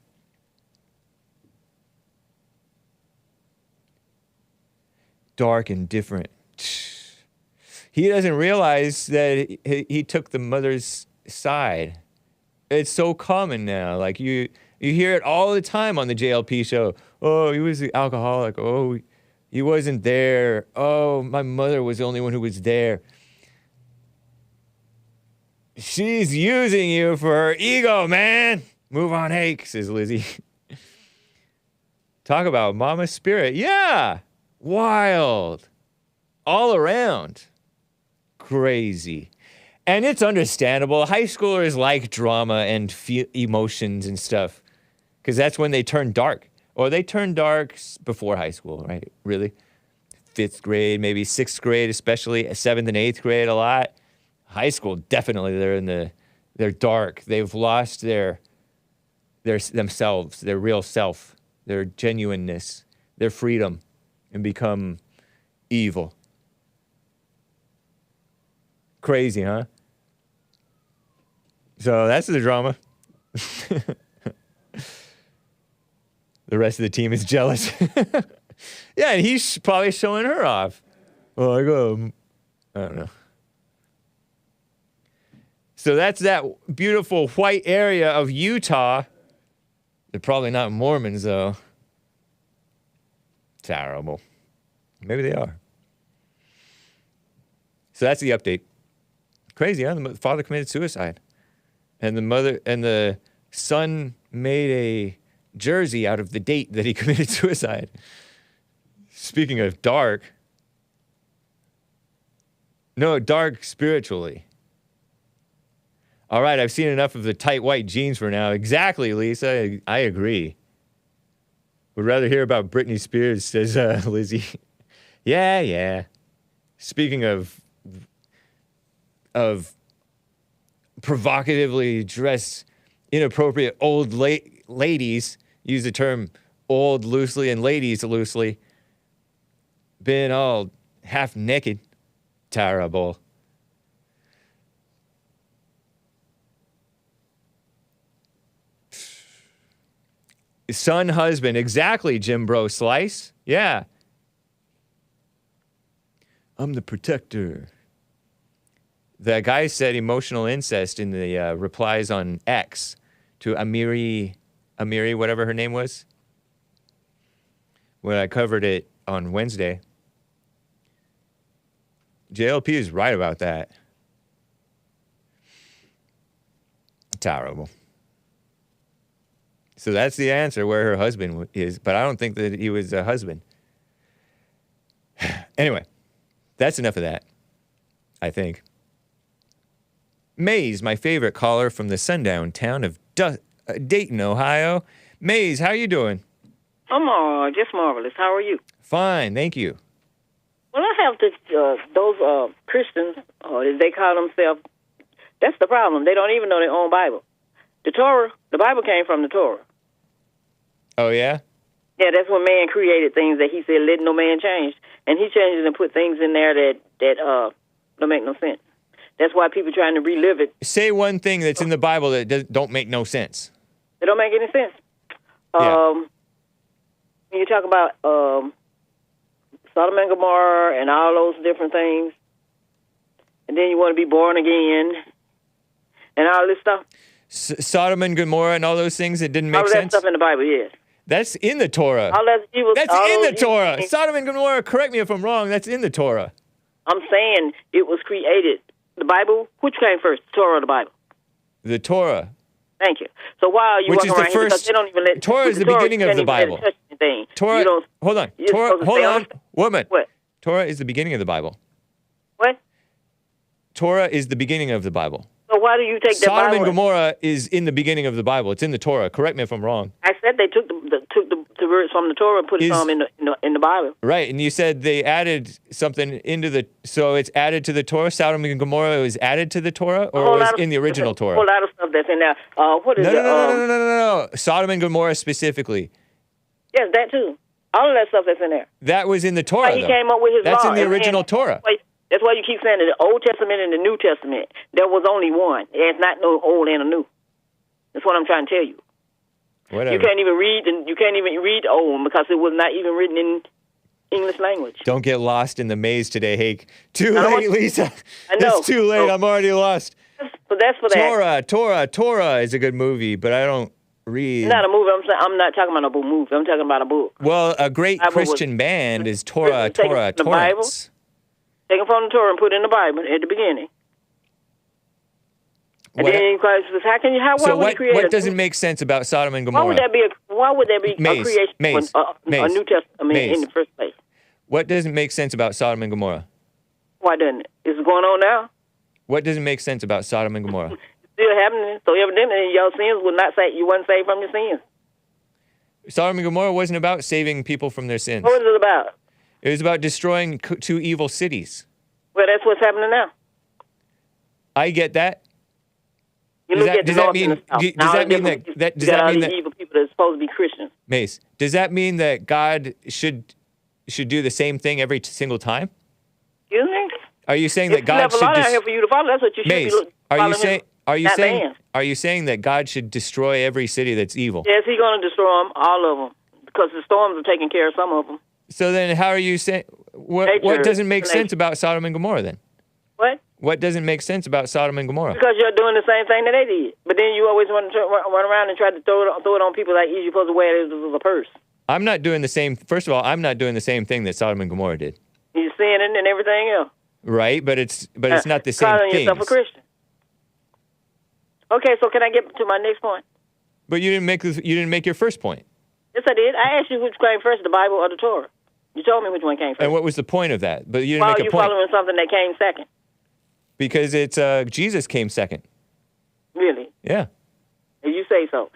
Dark and different. He doesn't realize that he took the mother's side. It's so common now. Like you hear it all the time on the JLP show. Oh, he was an alcoholic. Oh, he wasn't there. Oh, my mother was the only one who was there. She's using you for her ego, man. Move on, Hake, says Lizzie. Talk about mama spirit. Yeah. Wild. All around. Crazy. And it's understandable. High schoolers like drama and emotions and stuff. Because that's when they turn dark. Or they turn dark before high school, right? Really? 5th grade, maybe 6th grade, especially 7th and 8th grade a lot. High school, definitely they're dark. They've lost their themselves, their real self, their genuineness, their freedom, and become evil. Crazy, huh? So that's the drama. The rest of the team is jealous. Yeah, and he's probably showing her off. Well, I don't know. So that's that beautiful white area of Utah. They're probably not Mormons, though. Terrible. Maybe they are. So that's the update. Crazy, huh? The father committed suicide. And the mother and the son made a jersey out of the date that he committed suicide. Speaking of dark. No, dark spiritually. All right, I've seen enough of the tight white jeans for now. Exactly, Lisa. I agree. Would rather hear about Britney Spears, says Lizzie. Yeah. Speaking of provocatively dressed, inappropriate old ladies, use the term old loosely and ladies loosely, been all half naked. Terrible. Son, husband, exactly, Jim Bro Slice. Yeah. I'm the protector. The guy said emotional incest in the replies on X to Amiri, whatever her name was, when I covered it on Wednesday. JLP is right about that. Terrible. So that's the answer, where her husband is. But I don't think that he was a husband. Anyway, that's enough of that, I think. Maze, my favorite caller from the sundown town of Dayton, Ohio. Maze, how you doing? I'm just marvelous. How are you? Fine, thank you. Well, I have those Christians, they call themselves, that's the problem. They don't even know their own Bible. The Torah, the Bible came from the Torah. Oh, yeah? Yeah, that's when man created things that he said, let no man change. And he changed it and put things in there that don't make no sense. That's why people trying to relive it. Say one thing that's in the Bible that don't make no sense. They don't make any sense. Yeah. When you talk about Sodom and Gomorrah and all those different things, and then you want to be born again and all this stuff. Sodom and Gomorrah and all those things that didn't make sense? All that stuff in the Bible, yes. That's in the Torah. All that evil, that's all in the Torah. Things. Sodom and Gomorrah, correct me if I'm wrong, that's in the Torah. I'm saying it was created. The Bible, which came first, the Torah or the Bible? The Torah. Thank you. So why are you walking around here? Because they don't even let... Torah is the beginning of the Bible. Torah, hold on. Hold on. Woman. What? Torah is the beginning of the Bible. What? Torah is the beginning of the Bible. So why do you take that Bible? Sodom and Gomorrah is in the beginning of the Bible. It's in the Torah. Correct me if I'm wrong. I said they took the words from the Torah and put it in the Bible. Right, and you said they added something into the... So it's added to the Torah? Sodom and Gomorrah was added to the Torah? Or was in the original Torah? A whole lot of stuff that's in there. What is No. Sodom and Gomorrah specifically. Yes, that too. All of that stuff that's in there. That was in the Torah, He came up with his That's law. in the original Torah. That's why you keep saying that the Old Testament and the New Testament, there was only one. There's not no old and a new. That's what I'm trying to tell you. Whatever. You can't even read the old one because it was not even written in English language. Don't get lost in the maze today, Hake. Too late, Lisa. I know. It's too late. I'm already lost. So that's for that. Torah is a good movie, but I don't read. It's not a movie. I'm not talking about a movie. I'm talking about a book. Well, a great Christian band is Torah. Torrance. Take it from the Torah and put it in the Bible at the beginning. And then Christ says, "How can you? Why would he create what doesn't make sense about Sodom and Gomorrah? Why would there be a creation a New Testament in the first place? What doesn't make sense about Sodom and Gomorrah? Why doesn't it? It's going on now. What doesn't make sense about Sodom and Gomorrah? Still happening. So evidently, your sins would not say you weren't saved from your sins. Sodom and Gomorrah wasn't about saving people from their sins. What was it about? It was about destroying two evil cities. Well, that's what's happening now. I get that. Does that mean that evil people that are supposed to be Christians? Mace, does that mean that God should do the same thing every single time? Excuse me? Are you saying that God should? There's here for you to follow. That's what you should be. Are you saying that God should destroy every city that's evil? Yes, He's going to destroy them, all of them. because the storms are taking care of some of them. So then how are you saying, what doesn't make sense about Sodom and Gomorrah then? What? What doesn't make sense about Sodom and Gomorrah? Because you're doing the same thing that they did. But then you always want to run around and try to throw it on people like you're supposed to wear it as a purse. I'm not doing the same. First of all, I'm not doing the same thing that Sodom and Gomorrah did. You're sinning and everything else. Right, but it's not the same Calling thing. yourself a Christian. Okay, so can I get to my next point? But you didn't make your first point. Yes, I did. I asked you which came first, the Bible or the Torah. You told me which one came first. And what was the point of that? But you didn't make a point. Why are you following something that came second? Because it's Jesus came second. Really? Yeah. If you say so.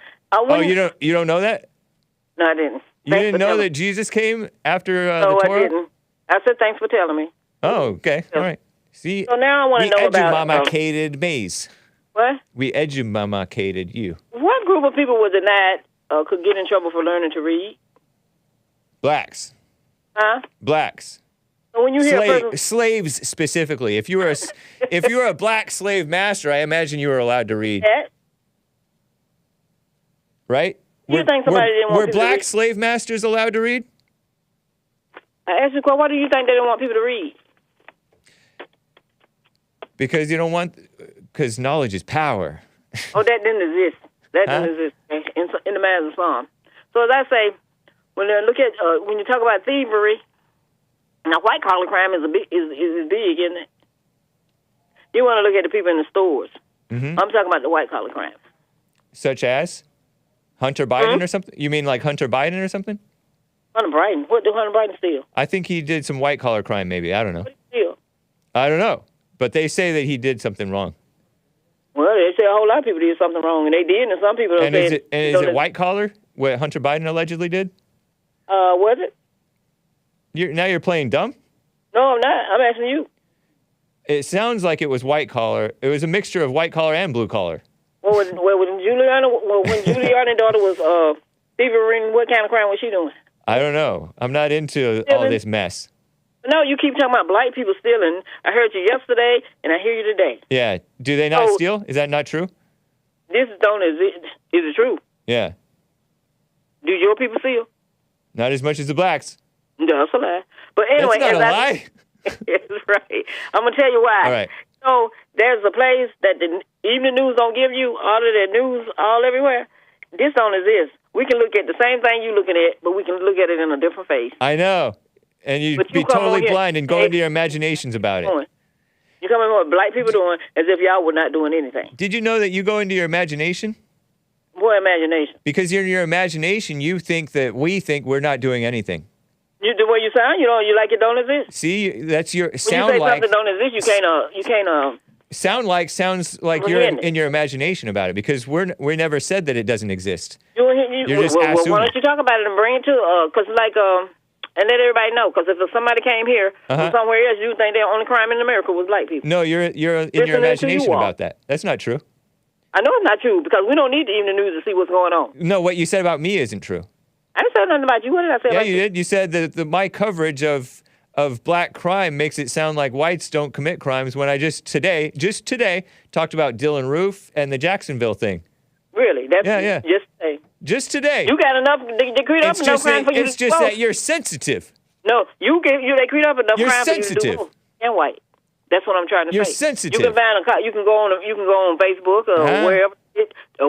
You don't know that? No, I didn't. You didn't know that Jesus came after the Torah? No, I didn't. I said thanks for telling me. Oh, okay. All right. See, so now I want to know about... We edumacated maize. What? We edumacated you. What group of people were denied could get in trouble for learning to read? Blacks. Huh? Blacks. So when you hear slaves specifically. If you were a black slave master, I imagine you were allowed to read. Right? You think somebody didn't want were black slave masters allowed to read? I asked you, why do you think they didn't want people to read? Because because knowledge is power. Oh, that didn't exist. That didn't exist in the man's Psalm. So as I say, when you talk about thievery, now white collar crime is big, isn't it? You want to look at the people in the stores. Mm-hmm. I'm talking about the white collar crime. Such as Hunter Biden or something? You mean like Hunter Biden or something? Hunter Biden. What did Hunter Biden steal? I think he did some white collar crime. Maybe I don't know. What did he steal? I don't know. But they say that he did something wrong. Well, they say a whole lot of people did something wrong, and they did, and some people don't say it. And is it white collar, what Hunter Biden allegedly did? Was it? Now you're playing dumb? No, I'm not. I'm asking you. It sounds like it was white collar. It was a mixture of white collar and blue collar. When Giuliani's daughter was thievery, what kind of crime was she doing? I don't know. I'm not into all this mess. No, you keep talking about black people stealing. I heard you yesterday, and I hear you today. Yeah. Do they not steal? Is that not true? This don't exist. Is it true? Yeah. Do your people steal? Not as much as the blacks. That's a lie. But anyway, that's not a lie. That's right. I'm gonna tell you why. All right. So there's a place that the evening news don't give you all of their news all everywhere. This don't exist. We can look at the same thing you looking at, but we can look at it in a different face. I know. And you'd be totally blind and go into your imaginations about it. You come in what black people doing as if y'all were not doing anything. Did you know that you go into your imagination? What imagination? Because in your imagination, you think that we think we're not doing anything. You the way you sound, you like it don't exist. See, that's your when sound you say like. Something don't exist, you can't. Sounds like you're in your imagination about it because we never said that it doesn't exist. You're just assuming. Why don't you talk about it and bring it to because and let everybody know, because if somebody came here from somewhere else, you think the only crime in America was black people. No, you're in your imagination about that. That's not true. I know it's not true, because we don't need the evening news to see what's going on. No, what you said about me isn't true. I didn't say nothing about you. What did I say about you? Yeah, you did. You said that my coverage of black crime makes it sound like whites don't commit crimes when I just today talked about Dylan Roof and the Jacksonville thing. Really? That's yeah. Just today. Just today. You got enough. They create up enough crime for you to It's just that you're sensitive. No, they create up enough crime for you to do. You're sensitive. And white. That's what I'm trying to say. You're sensitive. You can find you can go on Facebook or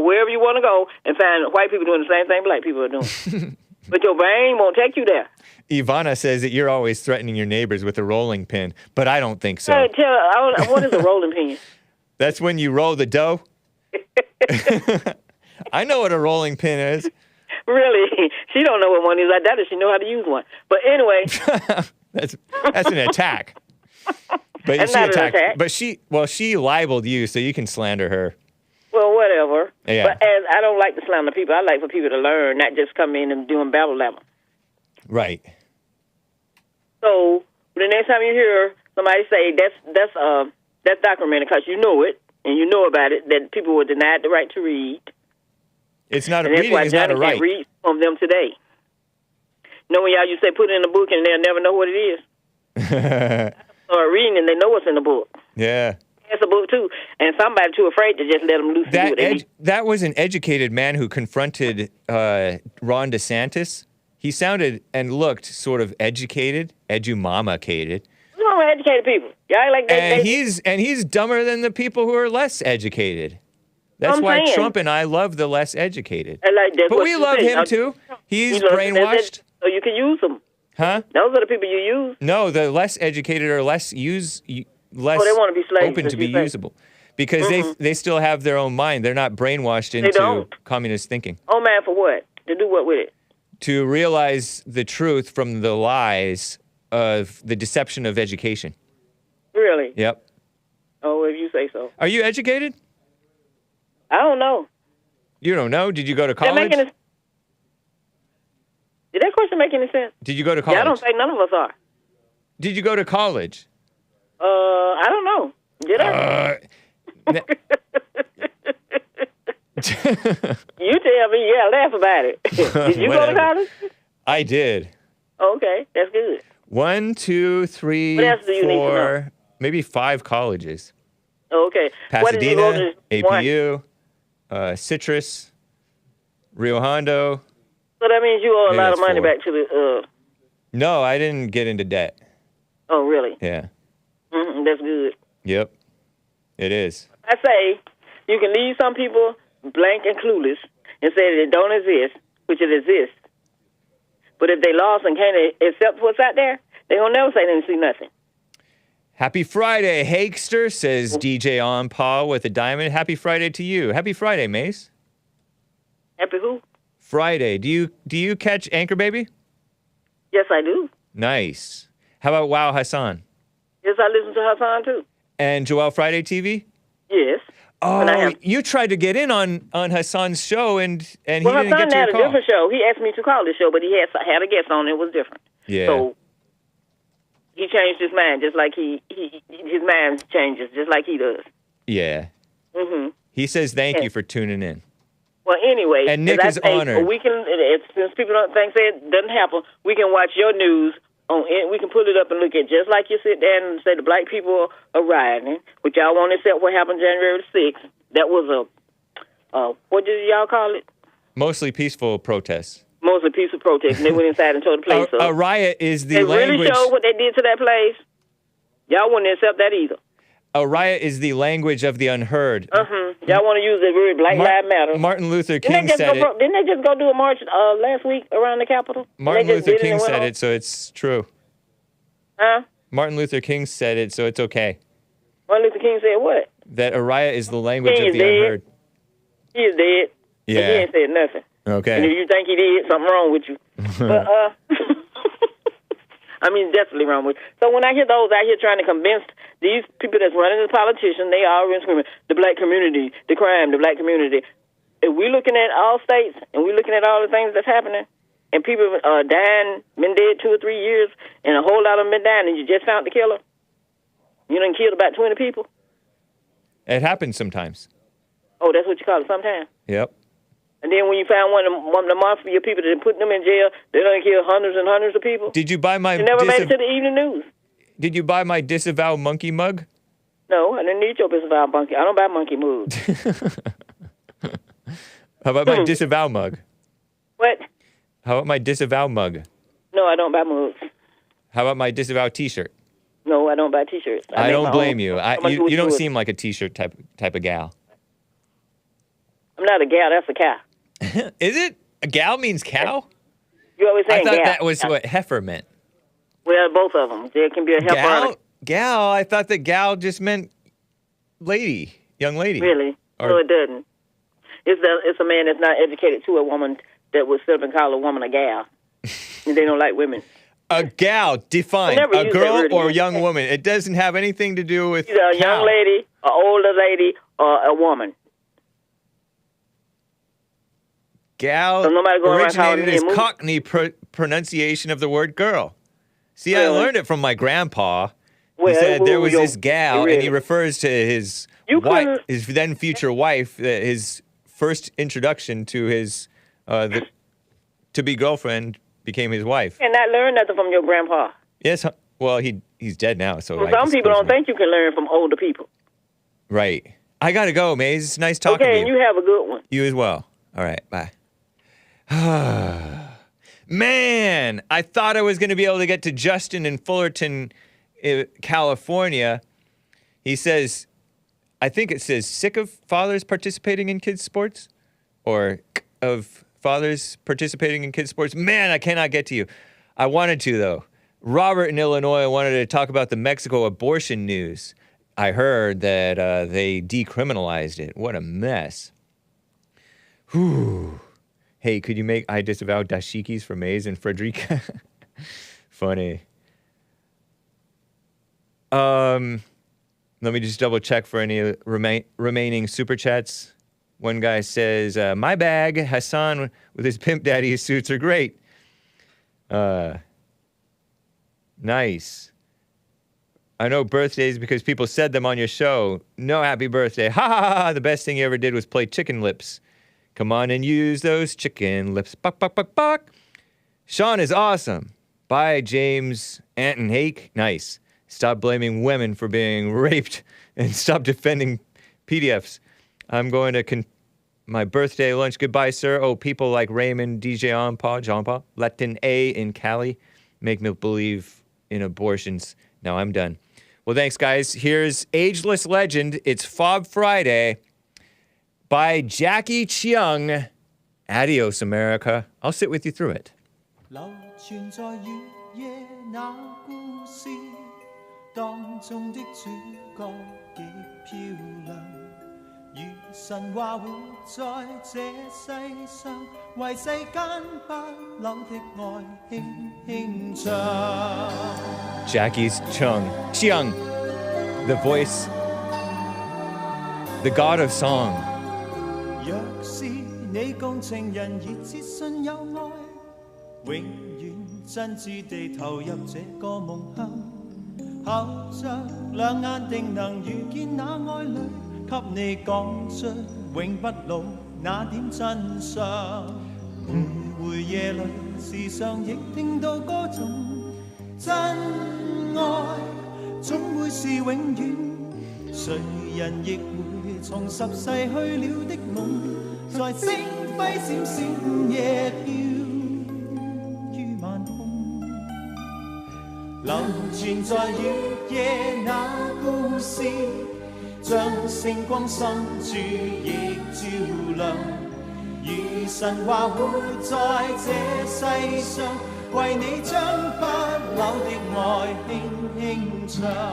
wherever you want to go and find white people doing the same thing black people are doing. But your brain won't take you there. Ivana says that you're always threatening your neighbors with a rolling pin, but I don't think so. What is a rolling pin? That's when you roll the dough. I know what a rolling pin is. Really? She don't know what one is. I doubt if she know how to use one. But anyway. that's an attack. But that's not an attack. But she libeled you, so you can slander her. Well, whatever. Yeah. But as I don't like to slander people. I like for people to learn, not just come in and doing babble labble. Right. So the next time you hear somebody say that's documented because you know it and you know about it, that people were denied the right to read. It's not a reading. It's not a right. Can't read from them today. You know when y'all you say put it in the book and they'll never know what it is. Start reading and they know what's in the book. Yeah. It's a book too, and somebody too afraid to just let them loose. That was an educated man who confronted Ron DeSantis He sounded and looked sort of educated, edumama-cated. What's wrong with educated people? Y'all like that? And he's dumber than the people who are less educated. That's I'm why saying. Trump and I love the less educated. I like that. But What we you love say. him too. He's You love- brainwashed. So you can use them. Huh? Those are the people you use. No, the less educated are less wanna be slaves, open as to be you say. usable. Because they still have their own mind. They're not brainwashed into don't. communist thinking. Oh, man, for what? To do what with it? To realize the truth from the lies of the deception of education. Really? Yep. Oh, if you say so. Are you educated? I don't know. You don't know? Did you go to Did college? that question make any sense? Did you go to college? Yeah, I don't think none of us are. Did you go to college? I don't know. Did I? You tell me. Yeah, laugh about it. Did you go to Whatever. college? I did. Okay, that's good. 1, 2, 3, What else do you need to 4, maybe 5 colleges. Okay. What did you go Pasadena, to? One. APU, Citrus, Rio Hondo. So that means you owe a Maybe lot of that's money 4. back to the. No, I didn't get into debt. Oh, really? Yeah. That's good. Yep. It is. I say you can leave some people blank and clueless and say that it don't exist, which it exists. But if they lost and can't accept what's out there, they gonna never say they didn't see nothing. Happy Friday, Hakester, says DJ On Paul with a diamond. Happy Friday to you. Happy Friday, Mace. Happy who? Friday. Do you catch Anchor Baby? Yes, I do. Nice. How about Wow Hassan? Yes, I listen to Hassan too. And Joel Friday TV? Yes. Oh, you tried to get in on Hassan's show and he didn't Hassan get to had your a call. different show. He asked me to call this show, but he had a guest on. It was different. Yeah. So he changed his mind, just like his mind changes, just like he does. Yeah. Mhm. He says thank you for tuning in. Well, anyway, And Nick as is I say, honored. We can, since people don't think it doesn't happen, we can watch your news on. We can pull it up and look at, just like you sit there and say the black people are rioting, which y'all won't accept what happened January 6th. That was what did y'all call it? Mostly peaceful protests. Mostly peaceful protest, and they went inside and tore the place up. A riot is the They language. really showed what they did to that place. Y'all wouldn't accept that either. A riot is the language of the unheard. Y'all want to use the word Black Lives Matter. Martin Luther King Didn't they said it. Didn't they just go do a march last week around the Capitol? Martin They just Luther did King and went said home? it, so it's true. Huh? Martin Luther King said it, so it's okay. Martin Luther King said what? That a riot is the language He of is the dead. unheard. He is dead. Yeah. And he ain't said nothing. And if Okay. you think he did, something wrong with you. But I mean, definitely wrong with you. So when I hear those out here trying to convince these people that's running as politicians, they all screaming, the black community, the crime, the black community. If we looking at all states and we looking at all the things that's happening, and people are dying, been dead 2 or 3 years, and a whole lot of them been dying, and you just found the killer, you done killed about 20 people. It happens sometimes. Oh, that's what you call it sometimes. Yep. And then when you found one of the mafia people that put them in jail, they done killed hundreds and hundreds of people. Did you buy my They never made it to the evening news. Did you buy my disavow monkey mug? No, I didn't need your disavow monkey. I don't buy monkey mugs. How about my disavow mug? What? How about my disavow mug? No, I don't buy mugs. How about my disavow T-shirt? No, I don't buy T-shirts. I make don't my blame own. you. I'm a You Jewish don't wood. seem like a T-shirt type of gal. I'm not a gal. That's a cow. Is it? A gal means cow? You always I saying thought gal. that was what heifer meant. Well, both of them. There can be a heifer. Gal? I thought that gal just meant lady, young lady. Really? Or- No, it doesn't. It's a man that's not educated to a woman that would sit up and call a woman a gal. And they don't like women. A gal, define. Never A use that girl word or a again. young woman. It doesn't have anything to do with Either a young cow. lady, an older lady, or a woman. Gal So nobody go around calling originated me a as moose? Cockney pronunciation of the word girl. See, I Really? learned it from my grandpa. Well, He said there was yo, this gal, and he really? refers to his You wife, couldn't- his then future wife, his first introduction to his to-be girlfriend became his wife. You cannot learn nothing from your grandpa. Yes, well, he's dead now, so Well, I some people suppose don't not. think you can learn from older people. Right. I gotta go, Maze. It's nice talking Okay, to and you have a good one. You as well. All right, bye. Man, I thought I was going to be able to get to Justin in Fullerton, California. He says, I think it says, sick of fathers participating in kids' sports? Or of fathers participating in kids' sports? Man, I cannot get to you. I wanted to, though. Robert in Illinois wanted to talk about the Mexico abortion news. I heard that they decriminalized it. What a mess. Whew. Hey, could you make I disavow dashikis for Maze and Frederica? Funny. Let me just double check for any remaining super chats. One guy says, my bag, Hassan with his Pimp Daddy suits are great. Nice. I know birthdays because people said them on your show. No happy birthday. Ha ha ha. The best thing you ever did was play Chicken Lips. Come on and use those chicken lips. Buck, buck, buck, buck. Sean is awesome. Bye, James, Ant, and Hake. Nice. Stop blaming women for being raped and stop defending PDFs. I'm going to my birthday lunch. Goodbye, sir. Oh, people like Raymond, DJ Jean Paul, Latin A in Cali make me believe in abortions. Now I'm done. Well, thanks, guys. Here's Ageless Legend. It's Fob Friday by Jacky Cheung. Adios, America. I'll sit with you through it. Jacky's Cheung, the voice, the god of song.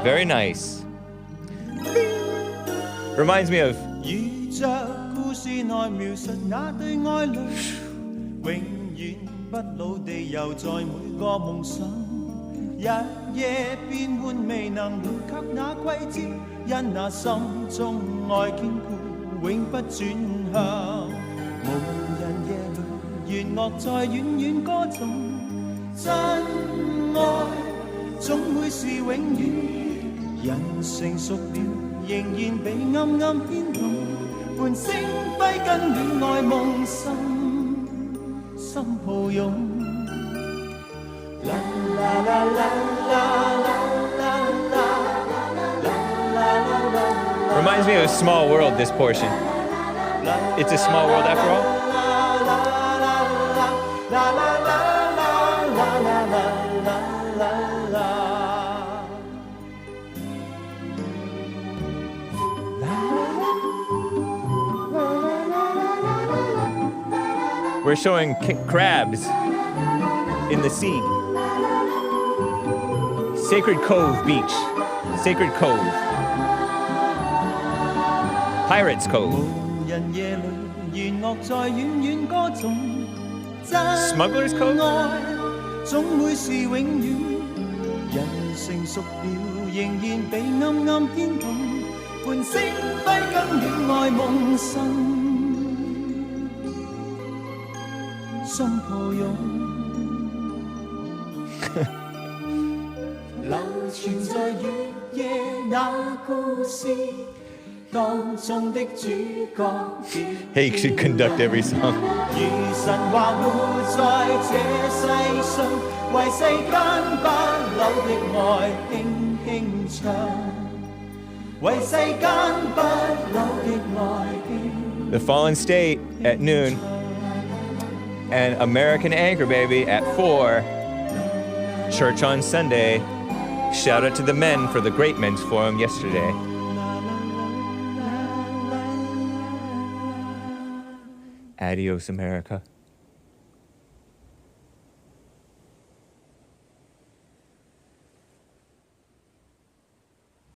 Very nice. Reminds me of Reminds me of A Small World, this portion. It's a small world after all. We're showing crabs in the sea. Sacred Cove Beach. Sacred Cove. Pirates Cove. Smuggler's Cove? Hake should conduct every song. The Fallen State at noon. And American Anchor, baby, at 4. Church on Sunday. Shout out to the men for the Great Men's Forum yesterday. Adios, America.